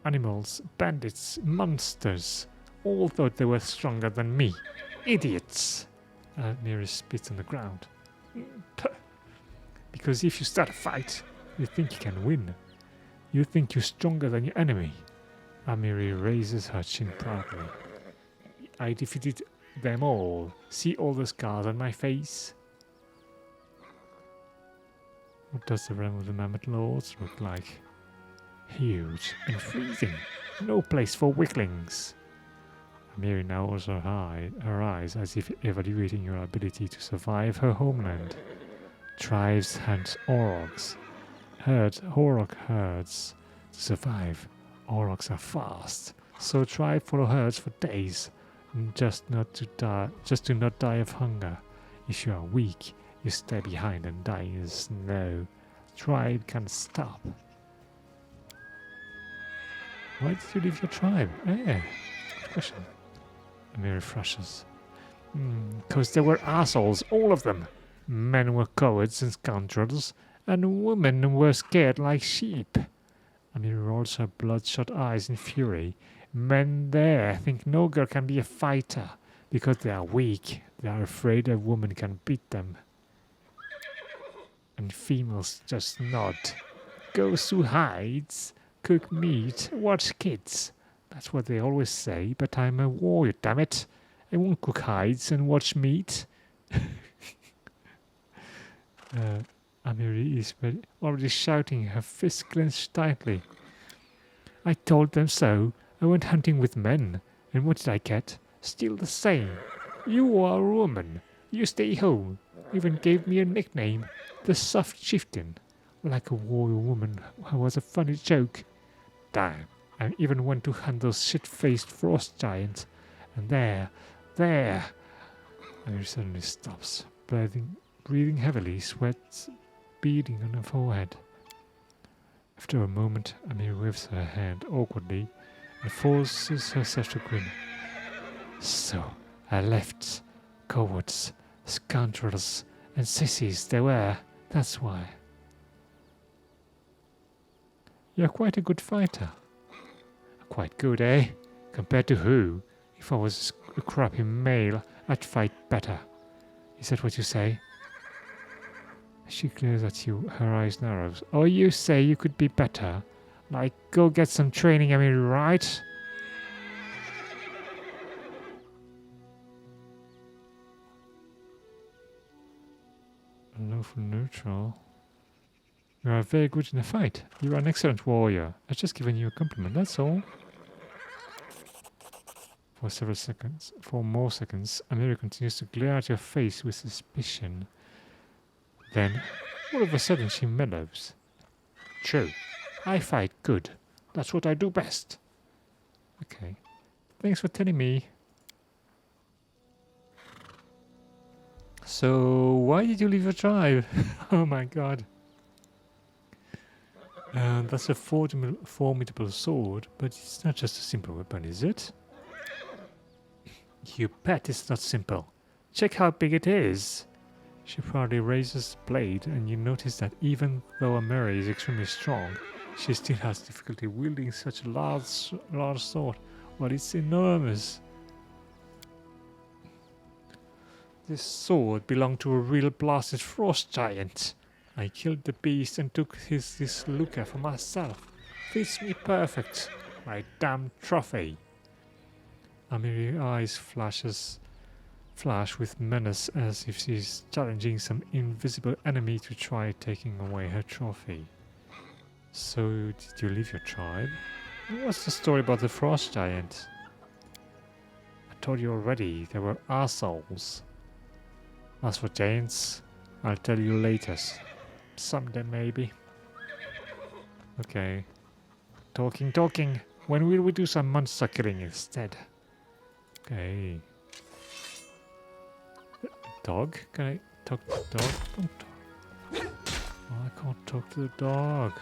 Animals, bandits, monsters, all thought they were stronger than me. Idiots! Miri spits on the ground. Puh. Because if you start a fight, you think you can win. You think you're stronger than your enemy. Amiri raises her chin proudly. I defeated them all. See all the scars on my face? What does the realm of the Mammoth Lords look like? Huge and freezing. No place for wicklings. Amiri narrows her eyes as if evaluating her ability to survive her homeland. Tribes hunt aurochs. Auroch herds to survive. Aurochs are fast, so tribe follow herds for days, just to not die of hunger. If you are weak, you stay behind and die in the snow. Tribe can't stop. Why did you leave your tribe? Good question. Amiri flushes. 'Cause they were assholes, all of them. Men were cowards and scoundrels, and women were scared like sheep. Amiri rolls her bloodshot eyes in fury. Men there think no girl can be a fighter because they are weak. They are afraid a woman can beat them. And females just nod. Goes who hides, cook meat, watch kids. That's what they always say, but I'm a warrior, damn it. I won't cook hides and watch meat. Amiri is already shouting, her fist clenched tightly. I told them so. I went hunting with men. And what did I get? Still the same. You are a woman. You stay home. Even gave me a nickname. The Soft Chieftain. Like a warrior woman was a funny joke. Damn. I even went to hunt those shit-faced frost giants. And there. Amiri suddenly stops, breathing heavily, sweat beading on her forehead. After a moment, Amiri waves her hand awkwardly and forces herself to grin. So, I left. Cowards, scoundrels, and sissies they were. That's why. You're quite a good fighter. Quite good, eh? Compared to who? If I was a crappy male, I'd fight better. Is that what you say? She glares at you, her eyes narrows. Oh, you say you could be better? Like, go get some training, I mean, right? Lawful neutral. You are very good in a fight. You are an excellent warrior. I've just given you a compliment, that's all. For more seconds, Amiri continues to glare at your face with suspicion. Then, all of a sudden, she mellows. True. I fight good. That's what I do best. Okay. Thanks for telling me. So, why did you leave your tribe? Oh my god. That's a formidable sword, but it's not just a simple weapon, is it? You bet it's not simple. Check how big it is. She proudly raises the blade, and you notice that even though Amiri is extremely strong, she still has difficulty wielding such a large sword. Well, it's enormous. This sword belonged to a real blasted frost giant. I killed the beast and took this Luca for myself. Fits me perfect. My damn trophy. Amiri's eyes flash with menace as if she's challenging some invisible enemy to try taking away her trophy. So, did you leave your tribe? What's the story about the frost giant? I told you already, they were assholes. As for giants, I'll tell you later. Someday maybe. Okay. Talking. When will we do some monster killing instead? Okay. Dog? Can I talk to the dog? Don't talk. Oh, I can't talk to the dog.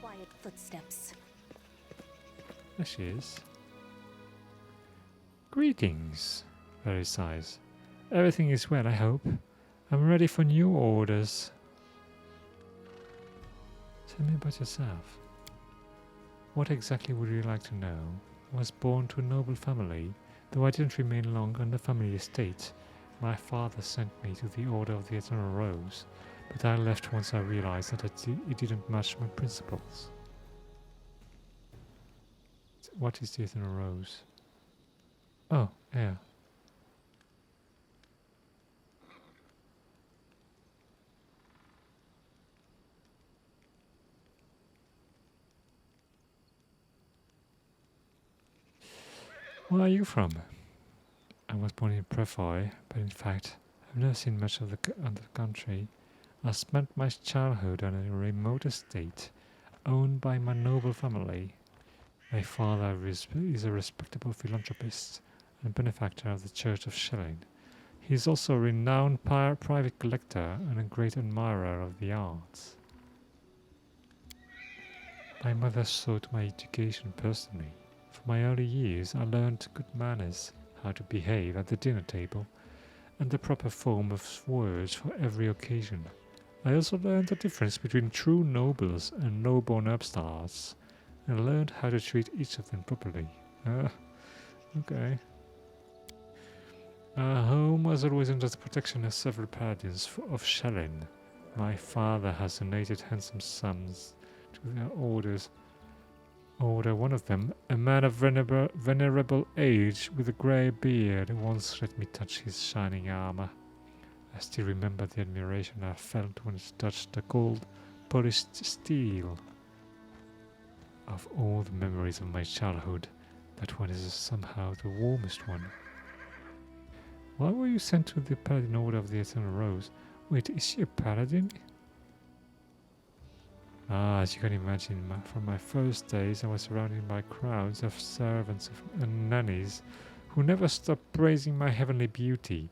Quiet footsteps. There she is. Greetings, Very sighs. Everything is well, I hope. I'm ready for new orders. Tell me about yourself. What exactly would you like to know? I was born to a noble family, though I didn't remain long on the family estate. My father sent me to the Order of the Eternal Rose, but I left once I realized that it didn't match my principles. What is the Eternal Rose? Oh, yeah. Where are you from? I was born in Prefoy, but in fact, I've never seen much of the country. I spent my childhood on a remote estate, owned by my noble family. My father is a respectable philanthropist and benefactor of the Church of Schilling. He is also a renowned private collector and a great admirer of the arts. My mother sought my education personally. From my early years, I learned good manners, how to behave at the dinner table, and the proper form of words for every occasion. I also learned the difference between true nobles and low-born upstarts, and learned how to treat each of them properly. Okay. Our home was always under the protection of several paladins of Shellin. My father has donated handsome sums to their orders. One of them, a man of venerable age with a grey beard, once let me touch his shining armor. I still remember the admiration I felt when it touched the cold, polished steel. Of all the memories of my childhood, that one is somehow the warmest one. Why were you sent to the Paladin Order of the Eternal Rose? Wait, is she a paladin? As you can imagine, from my first days I was surrounded by crowds of servants and nannies who never stopped praising my heavenly beauty.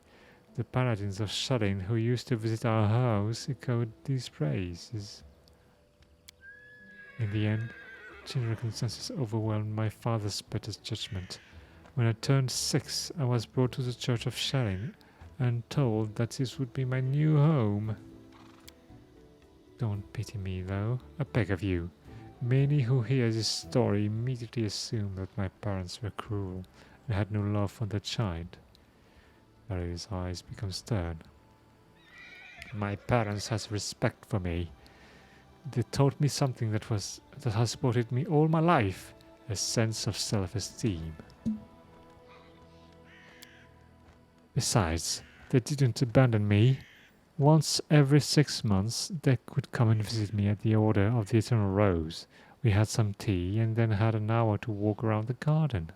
The paladins of Shadin who used to visit our house echoed these praises. In the end, general consensus overwhelmed my father's better judgment. When I turned 6, I was brought to the Church of Shadin and told that this would be my new home. Don't pity me, though, I beg of you. Many who hear this story immediately assume that my parents were cruel and had no love for their child. Mary's eyes become stern. My parents has respect for me. They taught me something that has supported me all my life, a sense of self-esteem. Besides, they didn't abandon me. Once every 6 months, they could come and visit me at the Order of the Eternal Rose. We had some tea and then had an hour to walk around the garden.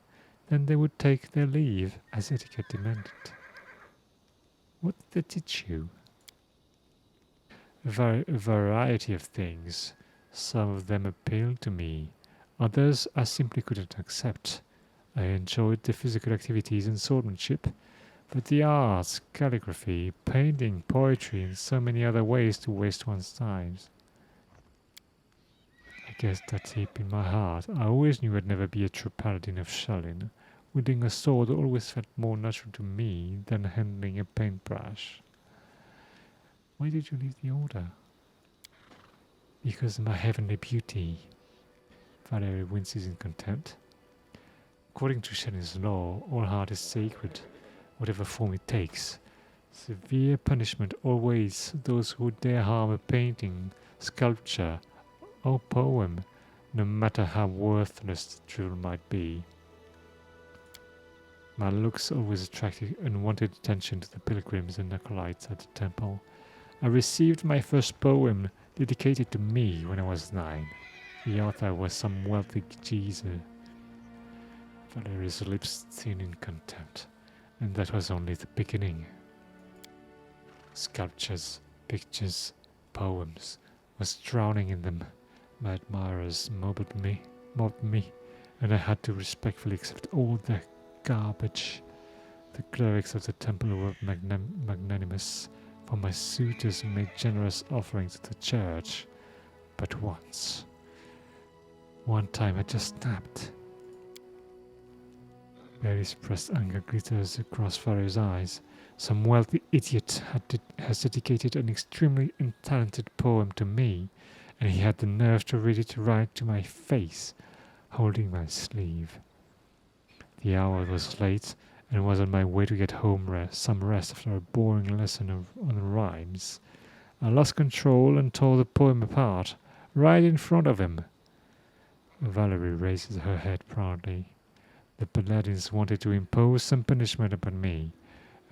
Then they would take their leave, as etiquette demanded. What did they teach you? A variety of things. Some of them appealed to me. Others I simply couldn't accept. I enjoyed the physical activities and swordsmanship, but the arts, calligraphy, painting, poetry, and so many other ways to waste one's time. I guess that's deep in my heart. I always knew I'd never be a true paladin of Shallin. Wielding a sword always felt more natural to me than handling a paintbrush. Why did you leave the order? Because of my heavenly beauty. Valerie winces in contempt. According to Shallin's law, all art is sacred, whatever form it takes. Severe punishment awaits those who dare harm a painting, sculpture, or poem. no matter how worthless the jewel might be. My looks always attracted unwanted attention to the pilgrims and acolytes at the temple. I received my first poem dedicated to me when I was 9. The author was some wealthy geezer. Valerie's lips thin in contempt, and that was only the beginning. Sculptures, pictures, poems, was drowning in them. My admirers mobbed me, and I had to respectfully accept all their garbage. The clerics of the temple were magnanimous, for my suitors made generous offerings to the church. But one time I just snapped. Very suppressed anger glitters across Pharaoh's eyes. Some wealthy idiot has dedicated an extremely untalented poem to me, and he had the nerve to read it right to my face, holding my sleeve. The hour was late, and I was on my way to get home some rest after a boring lesson on rhymes. I lost control and tore the poem apart, right in front of him. Valerie raises her head proudly. The paladins wanted to impose some punishment upon me.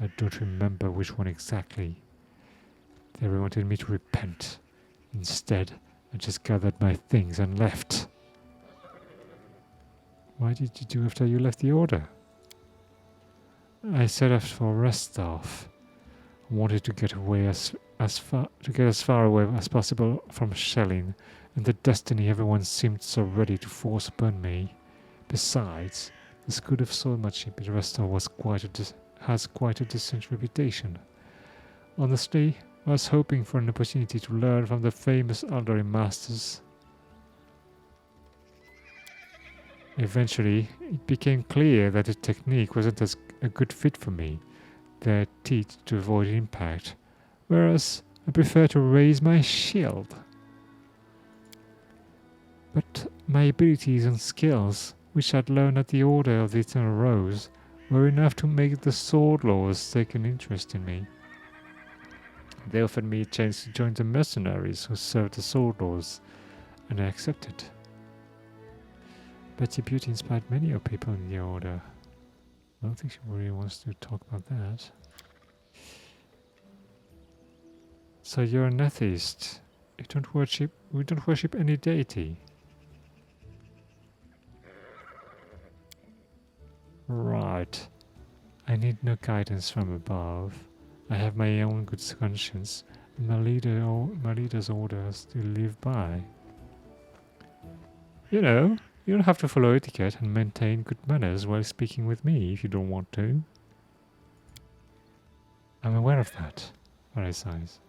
I don't remember which one exactly. They wanted me to repent. Instead, I just gathered my things and left. What did you do after you left the order? I set off for Restov. I wanted to get away as far away as possible from Shelling and the destiny everyone seemed so ready to force upon me. Besides, the school of swordsmanship in Restov has quite a decent reputation. Honestly, I was hoping for an opportunity to learn from the famous Aldari masters. Eventually, it became clear that the technique wasn't as a good fit for me. They teach to avoid impact, whereas I prefer to raise my shield. But my abilities and skills, which I'd learned at the Order of the Eternal Rose, were enough to make the Sword Lords take an interest in me. They offered me a chance to join the mercenaries who served the Sword Lords, and I accepted. Betty Beauty inspired many of people in the Order. I don't think she really wants to talk about that. So you're an atheist. We don't worship any deity. Right. I need no guidance from above. I have my own good conscience, and my leader's orders to live by. You know, you don't have to follow etiquette and maintain good manners while speaking with me if you don't want to. I'm aware of that, Varys sighs.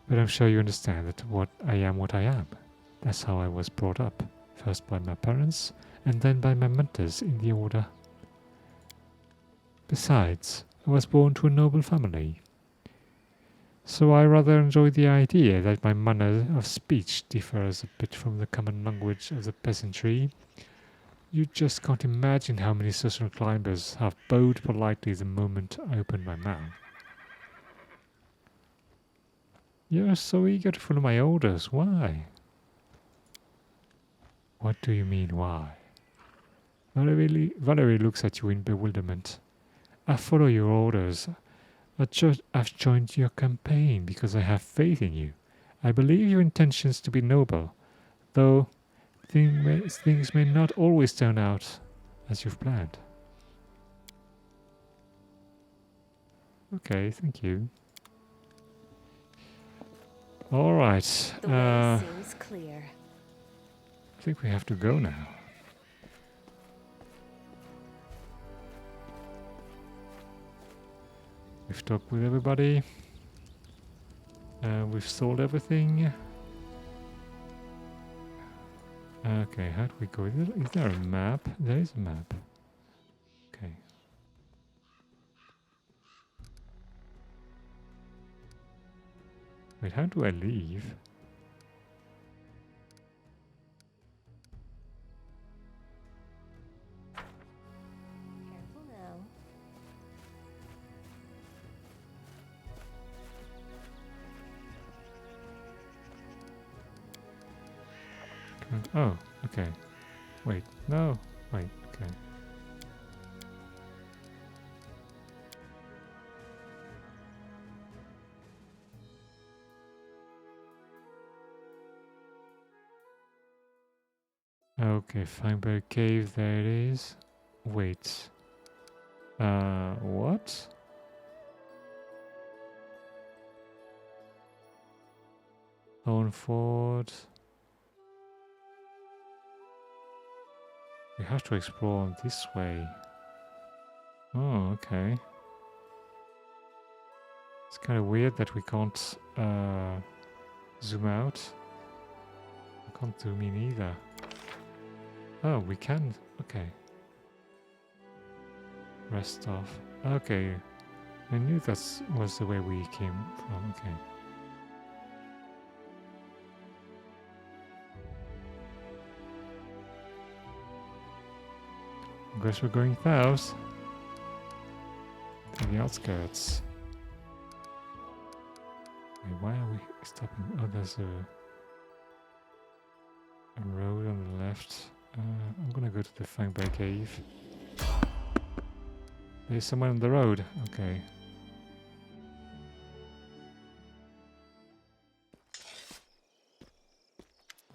But I'm sure you understand that what I am. That's how I was brought up, first by my parents, and then by my mentors in the Order. Besides, I was born to a noble family. So I rather enjoy the idea that my manner of speech differs a bit from the common language of the peasantry. You just can't imagine how many social climbers have bowed politely the moment I opened my mouth. You're so eager to follow my orders. Why? What do you mean, why? Valerie looks at you in bewilderment. I follow your orders. I've joined your campaign because I have faith in you. I believe your intentions to be noble, though things may not always turn out as you've planned. Okay, thank you. All right. The way seems clear. I think we have to go now. We've talked with everybody. We've sold everything. Okay, how do we go? Is there a map? There is a map. Okay. Wait, how do I leave? Careful now. Come on, Oh, okay. Wait, no. Wait, okay. Okay, Feinberg Cave, there it is. Wait. What? Owen Ford. We have to explore this way. Oh, okay. It's kind of weird that we can't zoom out. We can't zoom in either. Oh, we can. Okay. Rest off. Okay. I knew that was the way we came from. Okay. I guess we're going south. To the outskirts. Wait, why are we stopping? Oh, there's a road on the left. I'm gonna go to the Fangbear Cave. There's someone on the road. Okay.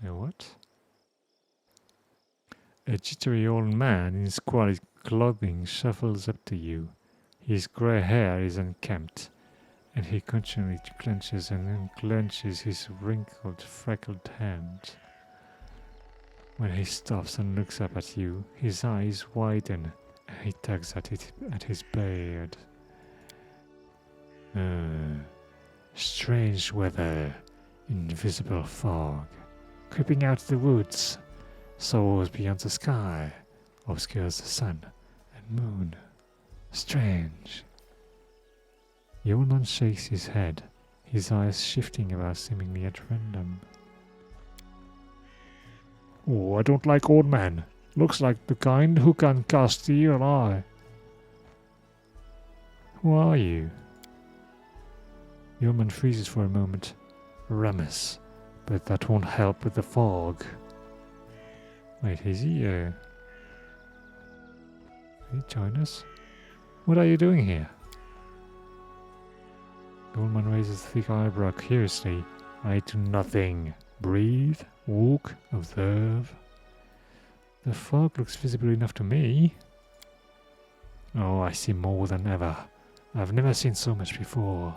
Wait, what? A jittery old man in squalid clothing shuffles up to you. His grey hair is unkempt, and he continually clenches and unclenches his wrinkled, freckled hand. When he stops and looks up at you, his eyes widen, and he tugs at his beard. Strange weather, invisible fog, creeping out of the woods, soars beyond the sky, obscures the sun and moon. Strange. The old man shakes his head, his eyes shifting about seemingly at random. Oh, I don't like old men. Looks like the kind who can cast the evil eye. Who are you? The old man freezes for a moment. Ramus. But that won't help with the fog. Wait, is he, Did he join us? What are you doing here? The old man raises a thick eyebrow curiously. I do nothing. Breathe, walk, observe. The fog looks visible enough to me. Oh, I see more than ever. I've never seen so much before.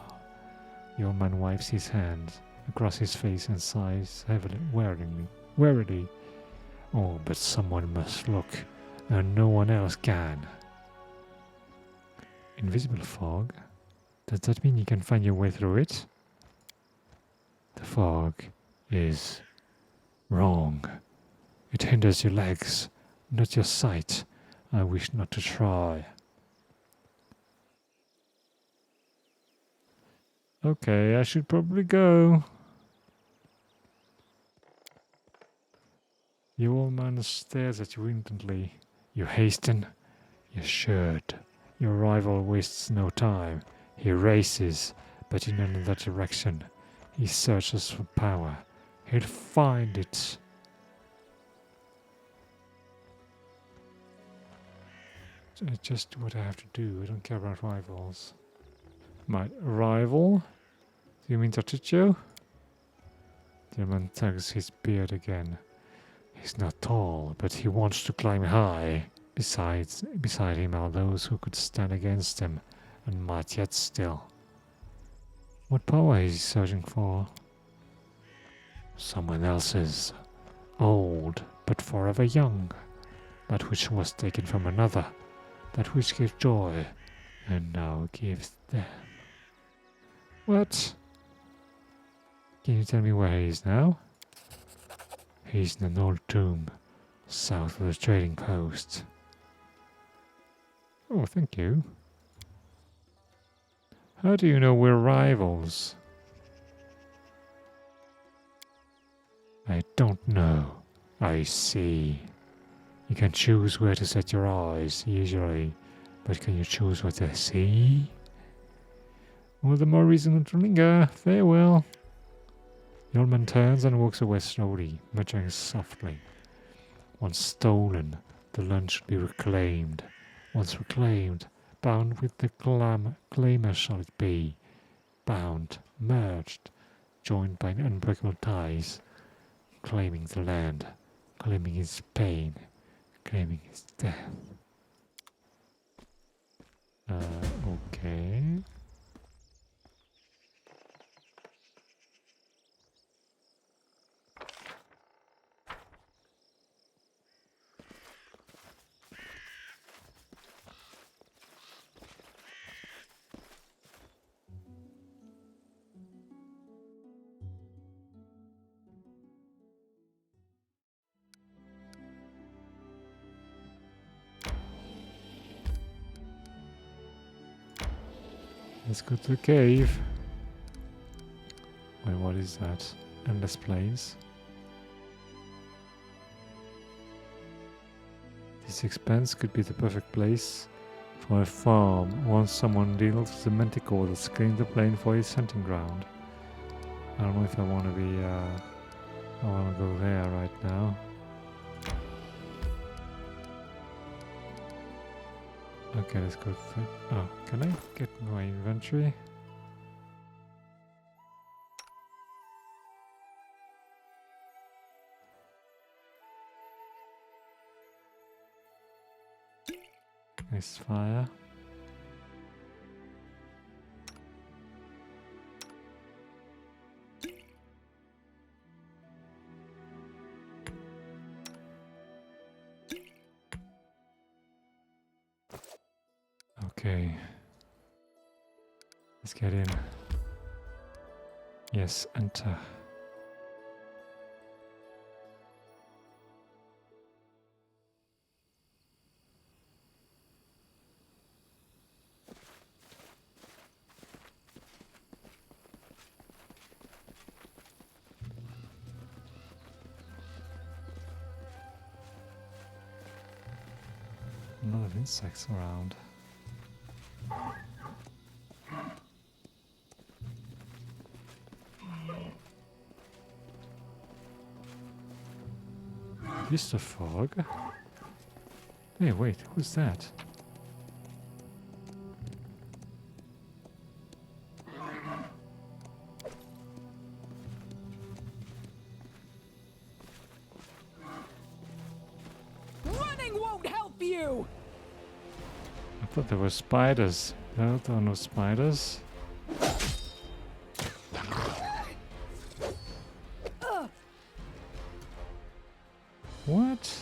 The old man wipes his hands across his face and sighs heavily, warily. Oh, but someone must look, and no one else can. Invisible fog? Does that mean you can find your way through it? The fog is wrong. It hinders your legs, not your sight. I wish not to try. Okay, I should probably go. The old man stares at you intently. You hasten. You should. Your rival wastes no time. He races, but in another direction. He searches for power. He'll find it. Just what I have to do. I don't care about rivals. My rival? Do you mean Torticho? The man tugs his beard again. He's not tall, but he wants to climb high. Beside him are those who could stand against him and might yet still. What power is he searching for? Someone else's. Old, but forever young. That which was taken from another. That which gave joy, and now gives death. What? Can you tell me where he is now? He's in an old tomb, south of the trading post. Oh, thank you. How do you know we're rivals? I don't know. I see. You can choose where to set your eyes, usually, but can you choose what to see? All the more reason to linger. Farewell. The old man turns and walks away slowly, muttering softly. Once stolen, the land should be reclaimed. Once reclaimed, bound with the claimer shall it be. Bound, merged, joined by unbreakable ties, claiming the land, claiming his pain, claiming his death. Okay. Let's go to the cave. Wait, what is that? Endless plains. This expanse could be the perfect place for a farm once someone deals with the manticore that's cleaned the plain for his hunting ground. I don't know if I want to be, I want to go there right now. Okay, let's go to oh, can I get my inventory? Nice fire. Okay. Let's get in. Yes, enter. A lot of insects around. Is the fog? Hey, wait, who's that? Running won't help you! I thought there were spiders. No, there are no spiders. What?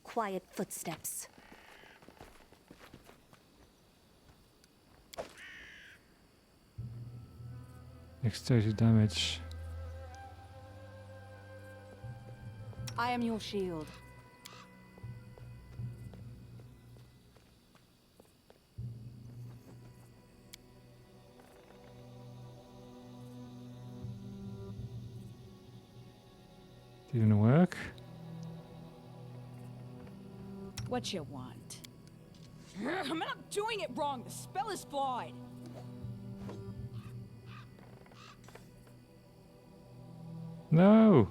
Quiet footsteps. Exterior damage. I am your shield. Didn't work. What you want? I'm not doing it wrong. The spell is flawed. No!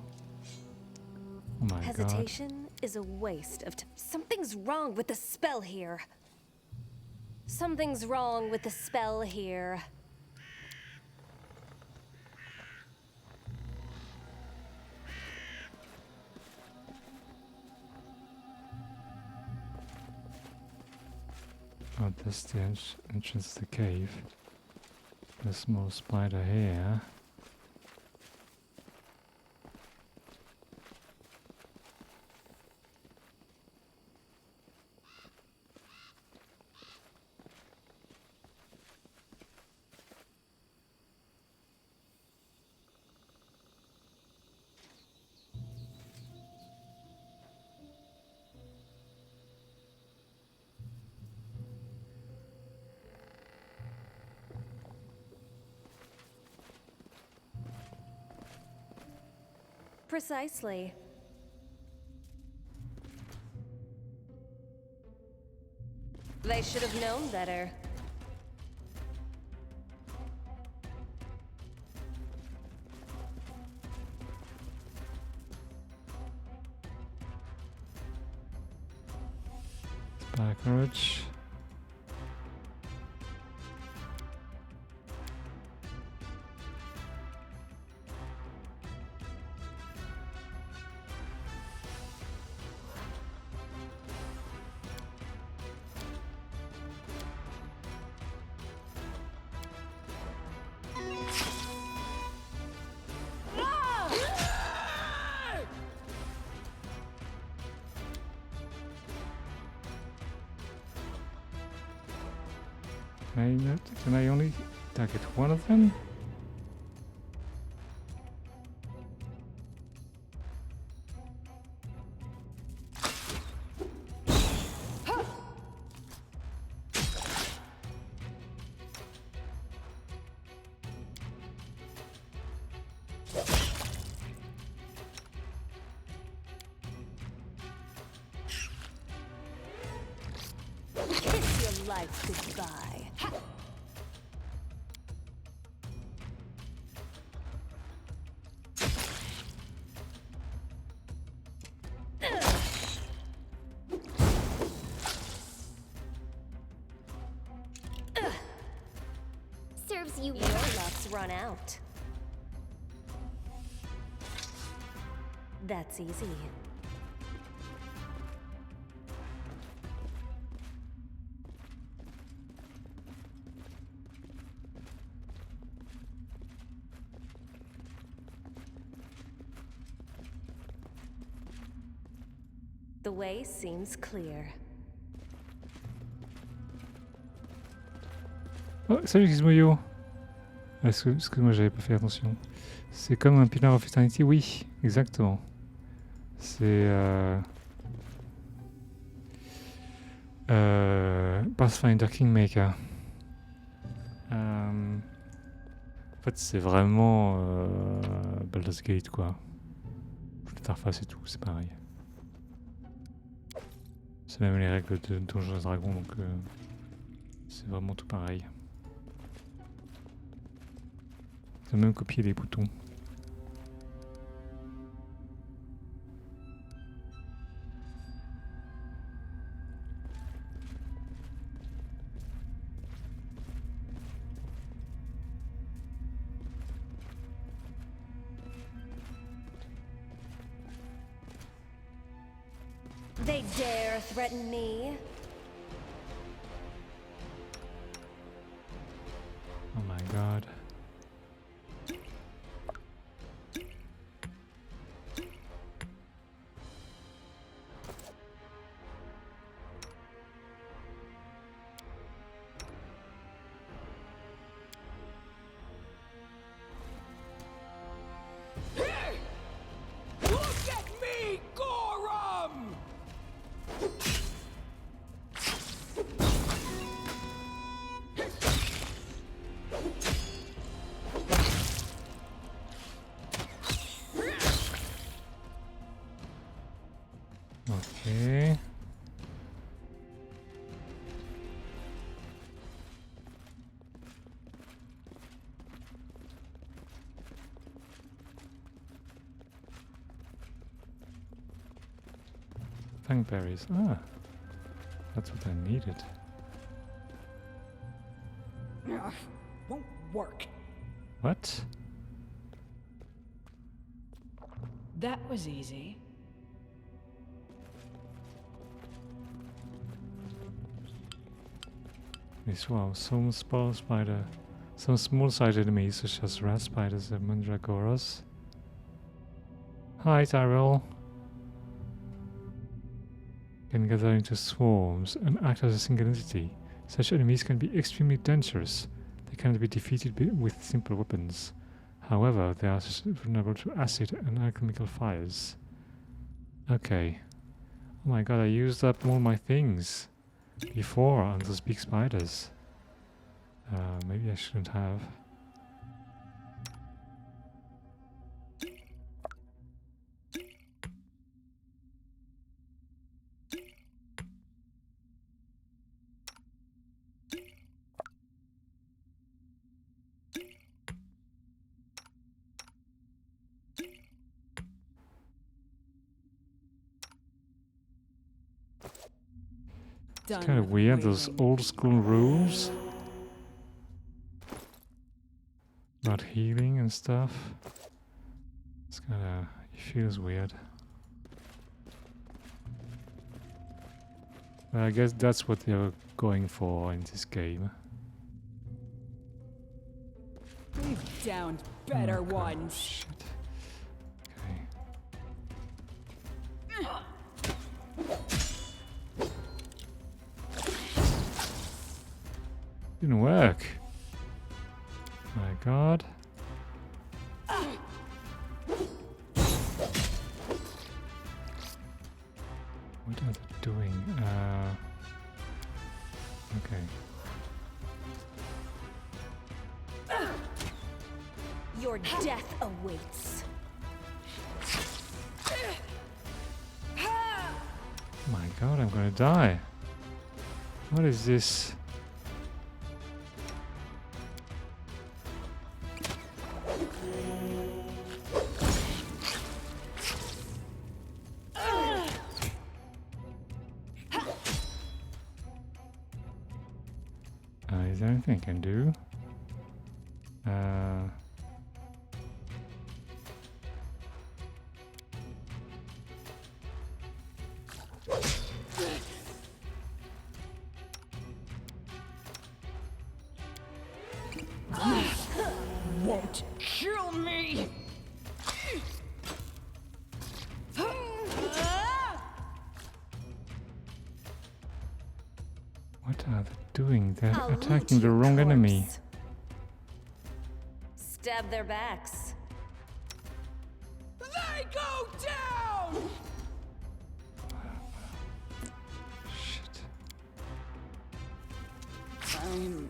Oh my god. Hesitation is a waste of something's wrong with the spell here. Something's wrong with the spell here. Oh, that's the entrance to the cave. There's a small spider here. Precisely. They should have known better. Backwards. Can I only target one of them? Kiss your life goodbye. Serves you Your well. luck's run out. That's easy. The way seems clear. Oh, salut Gizmoyo. Excuse-moi, j'avais pas fait attention. C'est comme un Pillar of Eternity, oui, exactement. C'est Pathfinder Kingmaker. En fait, c'est vraiment Baldur's Gate, quoi. L'interface et tout, c'est pareil. C'est même les règles de Donjons et Dragons, donc c'est vraiment tout pareil. Ils ont même copié les boutons. They dare threaten me? Oh my god. Look at me, Gorham! Ok. Fangberries. Ah, that's what I needed. Ugh, won't work. What? That was easy. Yes, wow, some small-sized enemies such as rat spiders and mandragoras. Hi, Tyrell. Can gather into swarms and act as a single entity. Such enemies can be extremely dangerous. They cannot be defeated with simple weapons. However, they are vulnerable to acid and alchemical fires. Okay. Oh my god, I used up all my things before on those big spiders. Maybe I shouldn't have. It's kind of weird, those old school rules about healing and stuff. It's kind of, it feels weird. But I guess that's what they're going for in this game. We've downed better Oh, God, ones. shit. Okay. Didn't work. My God. What are they doing? Okay. Your death awaits. My God, I'm gonna die. What is this? Is there anything I can do? Won't kill me. What are they doing? They're I'll attacking loot the your wrong enemy. corpse. Stab their backs. They go down. Shit. I'm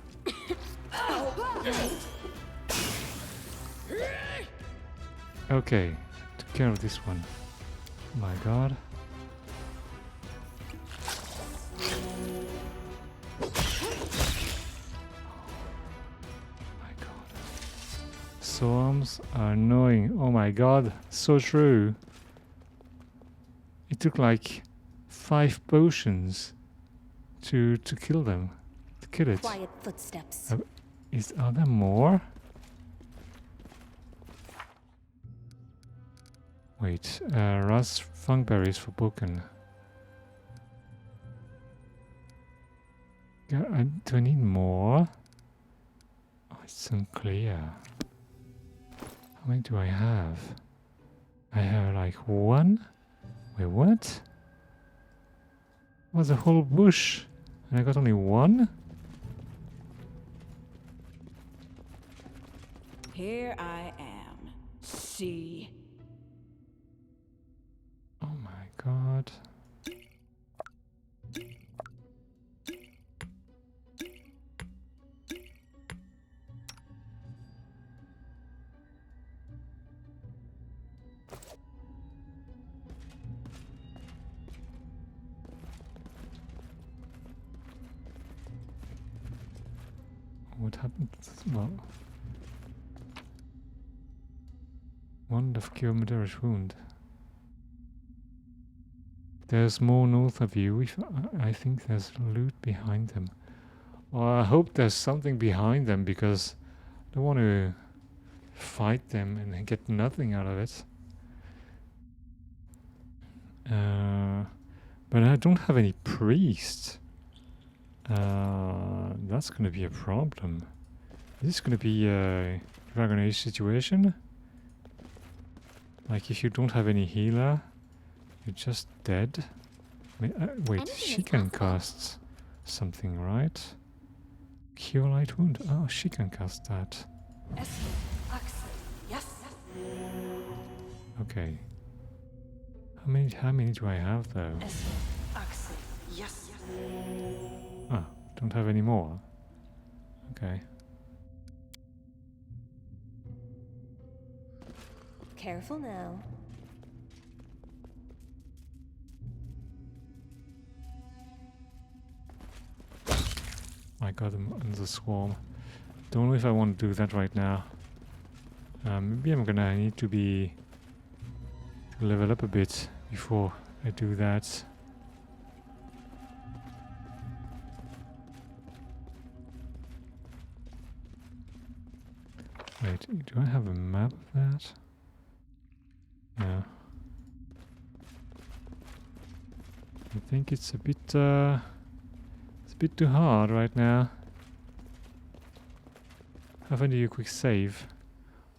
Okay, took care of this one. My God. My God. Swarms are annoying. Oh my God, so true. It took like 5 potions to kill them. To kill it. Quiet footsteps. Are there more? Wait, Ras Funkberries for Boken. Yeah, do I need more? Oh, it's unclear. How many do I have? I have like 1? Wait, what? Was a whole bush and I got only 1? here. I am. See. Oh my God. What happened? Well, Wand of Cure Murderous Wound. There's more north of you. I think there's loot behind them. Well, I hope there's something behind them because I don't want to fight them and get nothing out of it. But I don't have any priests. That's gonna be a problem. Is this gonna be a Dragon Age situation? Like if you don't have any healer, you're just dead? Wait, Anything she is can possible. cast something, right? Cure Light Wound. Oh, she can cast that. Yes. Okay. How many do I have though? Yes. Ah, don't have any more. Okay. Careful now. I got him in the swarm. Don't know if I want to do that right now. Maybe I'm gonna need to level up a bit before I do that. Wait, do I have a map of that? Yeah. I think it's a bit too hard right now. How often do you quick save?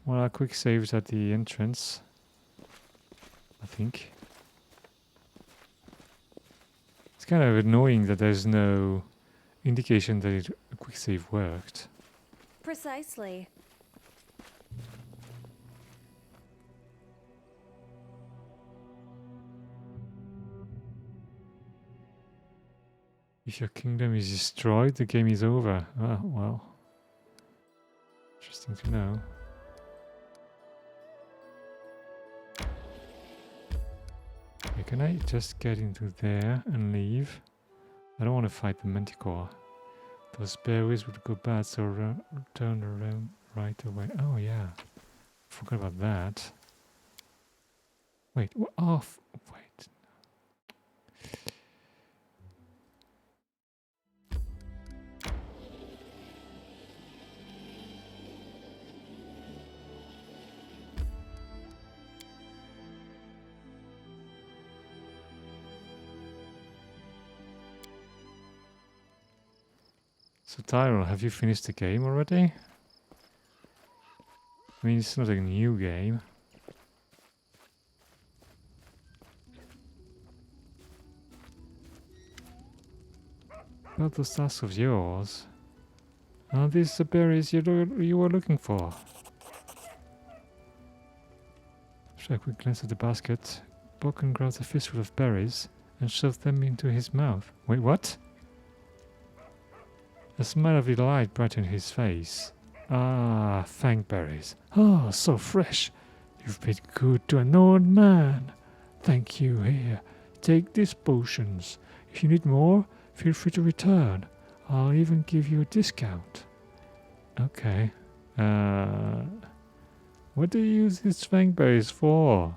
Well, our quick saves at the entrance, I think. It's kind of annoying that there's no indication that a quick save worked. Precisely. If your kingdom is destroyed, the game is over. Ah, well. Interesting to know. Okay, can I just get into there and leave? I don't want to fight the Manticore. Those berries would go bad, so turn around right away. Oh yeah, forgot about that. Wait, off. Wait. So Tyrell, have you finished the game already? I mean, it's not a new game. Not those tasks of yours. Are these the berries you were looking for? After a quick glance at the basket, Boken grabs a fistful of berries and shoves them into his mouth. Wait, what? A smile of delight brightened his face. Ah, fangberries. Ah, so fresh. You've been good to an old man. Thank you. Here, take these potions. If you need more, feel free to return. I'll even give you a discount. Okay. What do you use these fangberries for?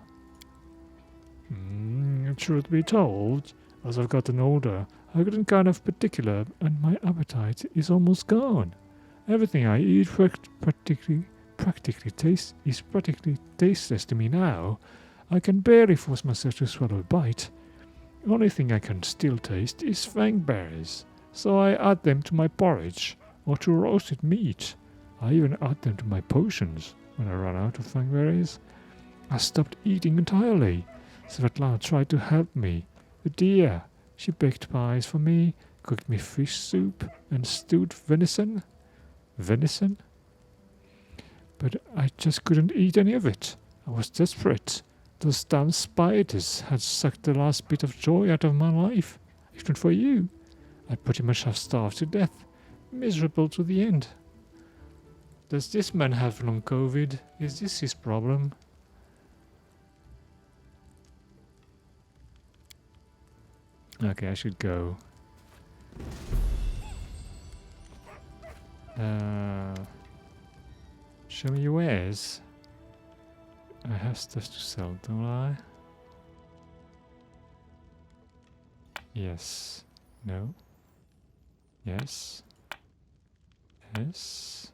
Truth be told, as I've gotten older, I've gotten kind of particular, and my appetite is almost gone. Everything I eat practically tasteless to me now. I can barely force myself to swallow a bite. The only thing I can still taste is fangberries, so I add them to my porridge or to roasted meat. I even add them to my potions when I run out of fangberries. I stopped eating entirely. Svetlana tried to help me. The dear, she baked pies for me, cooked me fish soup and stewed venison. Venison? But I just couldn't eat any of it. I was desperate. Those damn spiders had sucked the last bit of joy out of my life. If not for you, I'd pretty much have starved to death. Miserable to the end. Does this man have long COVID? Is this his problem? Okay, I should go. Show me your wares. I have stuff to sell, don't I? Yes. No. Yes. Yes.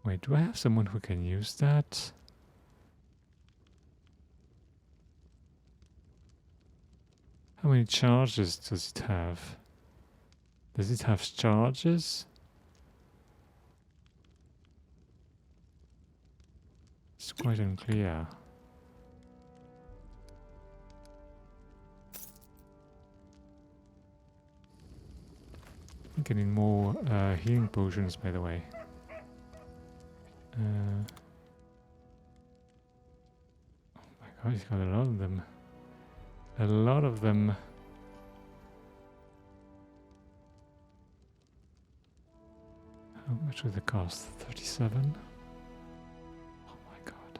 Wait, do I have someone who can use that? How many charges does it have? Does it have charges? It's quite unclear. I think I need more healing potions, by the way. Oh my god, he's got a lot of them. A lot of them. How much would it cost? 37? Oh my god.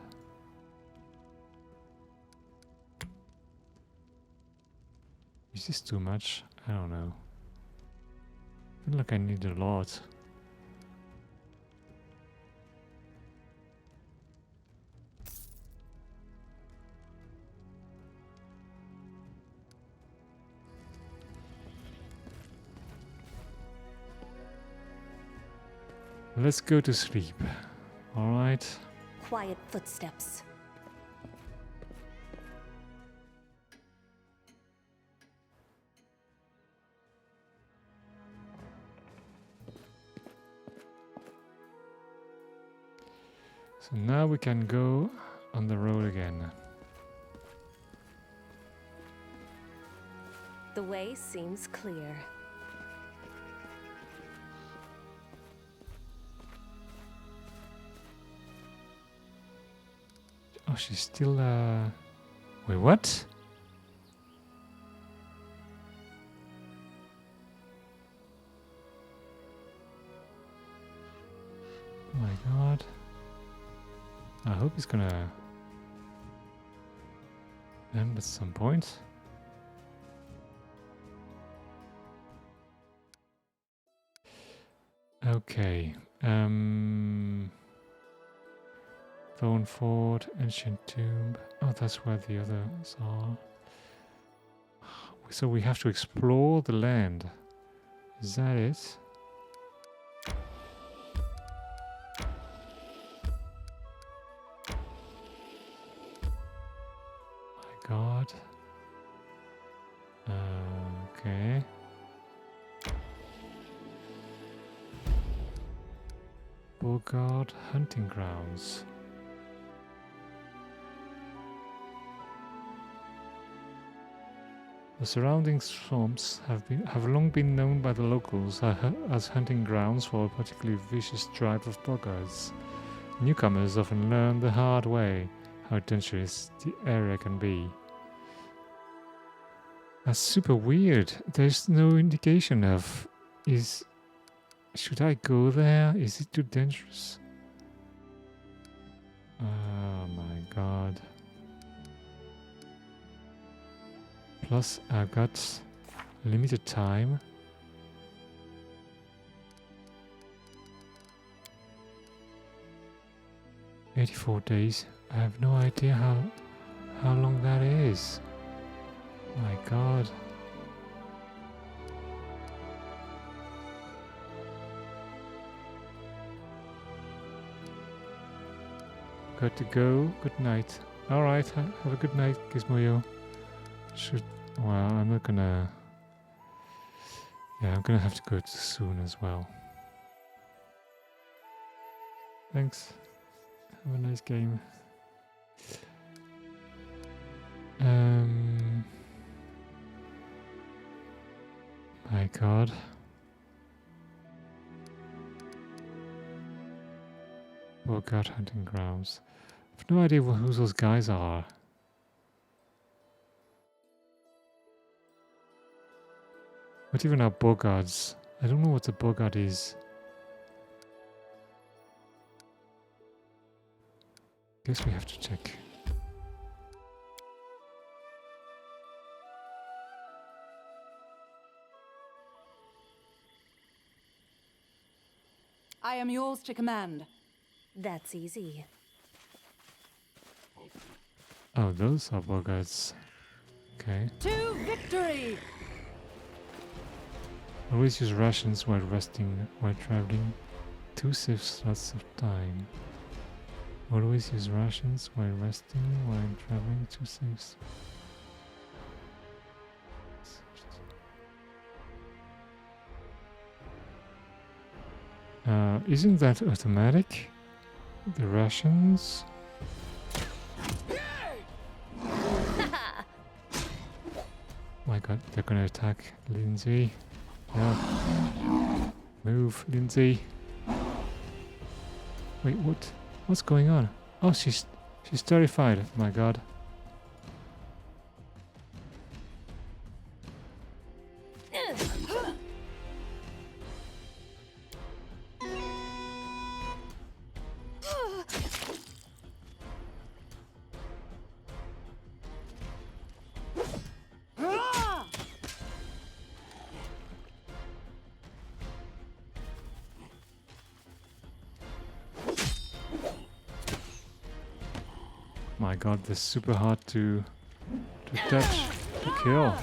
Is this too much? I don't know. I feel like I need a lot. Let's go to sleep. Alright. Quiet footsteps. So now we can go on the road again. The way seems clear. Oh, she's still, wait, what? Oh my god. I hope it's gonna end at some point. Okay. Thorn Fort, Ancient Tomb. Oh, that's where the others are. So we have to explore the land. Is that it? My god. Okay. Bogard Hunting Grounds. The surrounding swamps have long been known by the locals as hunting grounds for a particularly vicious tribe of bogards. Newcomers often learn the hard way how dangerous the area can be. That's super weird. There's no indication of should I go there? Is it too dangerous? Oh my god. Plus, I've got limited time. "84 days. I have no idea how long that is. My god. Got to go. Good night. Alright, have a good night, Gizmoyo. Well, I'm not gonna... Yeah, I'm gonna have to go soon as well. Thanks. Have a nice game. My god. Bogart Hunting Grounds. I've no idea who those guys are. What even are bogards? I don't know what a bogard is. Guess we have to check. I am yours to command. That's easy. Oh, those are bogards. Okay. To victory! Always use rations while resting while traveling. 2 safe slots of time. Always use rations while resting while traveling. 2 safe. Isn't that automatic? The rations? My god, they're gonna attack Lindsay. Yeah. Move, Lindsay. Wait, what? What's going on? Oh, she's terrified. My god. My god, this is super hard to touch, to kill.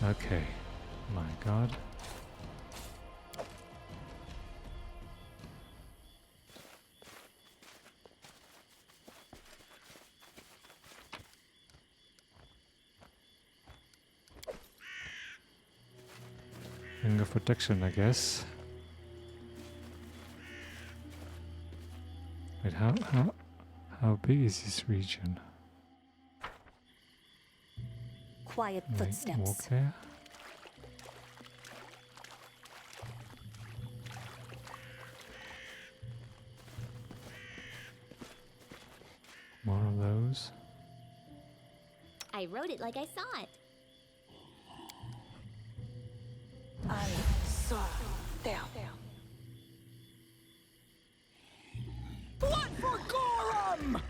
Okay. My god. Ring of protection, I guess. Wait, how big is this region? Quiet Like, walk footsteps. there? More of those. I wrote it like I saw it. I saw them. Blood for Gorham!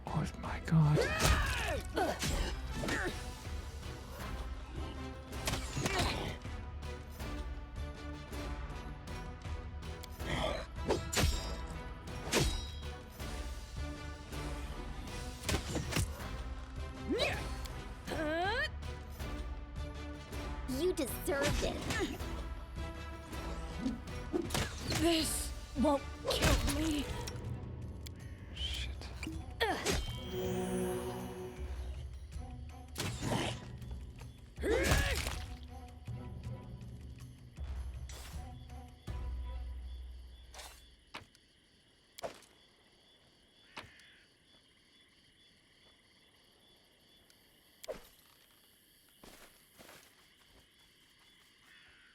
Oh my god. You deserved it. This won't kill me. Shit.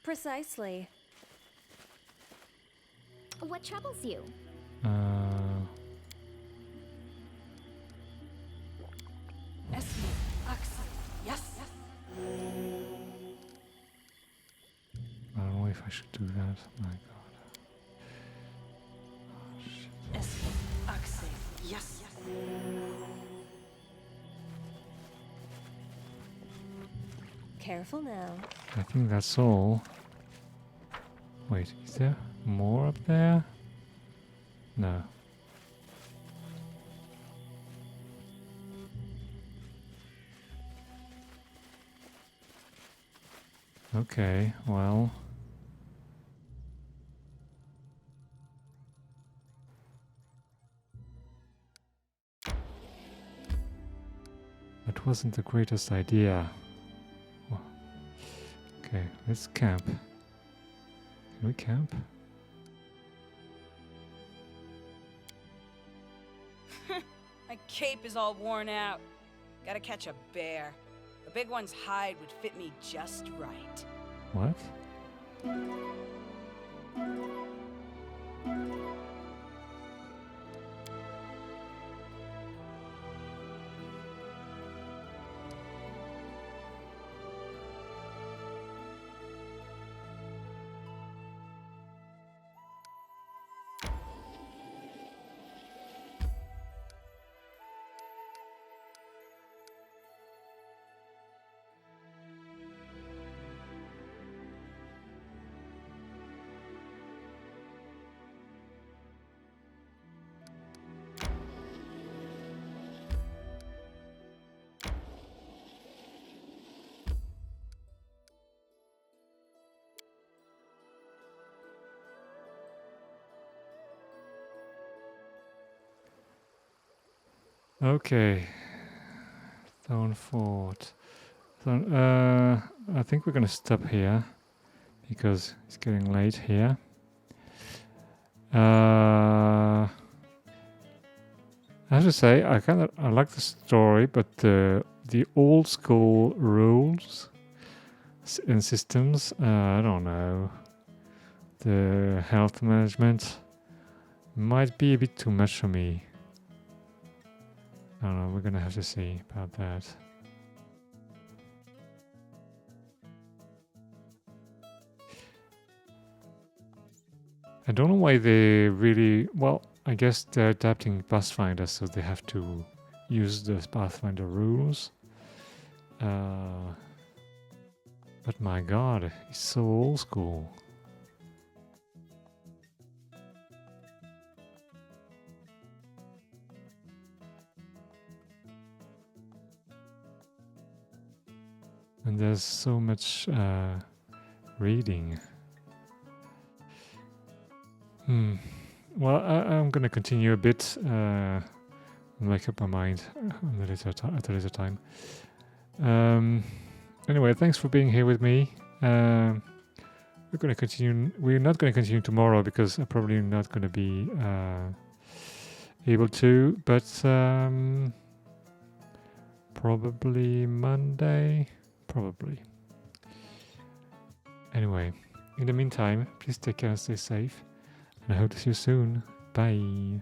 Precisely. What troubles you? Esme, Axel, yes. I don't know if I should do that. My god. Oh, shit. Esme, Axel, yes. Careful now. I think that's all. Wait, is there more up there? No. Okay, well. That wasn't the greatest idea. Well, okay, let's camp. Can we camp? My cape is all worn out. Gotta catch a bear. A big one's hide would fit me just right. What? Okay. Stone Fort. I think we're gonna stop here because it's getting late here. I have to say, I like the story, but the old school rules and systems, I don't know. The health management might be a bit too much for me. I don't know, we're gonna have to see about that. I don't know why they really... Well, I guess they're adapting Pathfinder, so they have to use the Pathfinder rules. But my god, he's so old school. And there's so much reading. Well, I'm gonna continue a bit, make up my mind at a later time. Anyway, thanks for being here with me. We're gonna continue. We're not gonna continue tomorrow because I'm probably not gonna be able to. But probably Monday. Probably. Anyway, in the meantime, please take care and stay safe. And I hope to see you soon. Bye.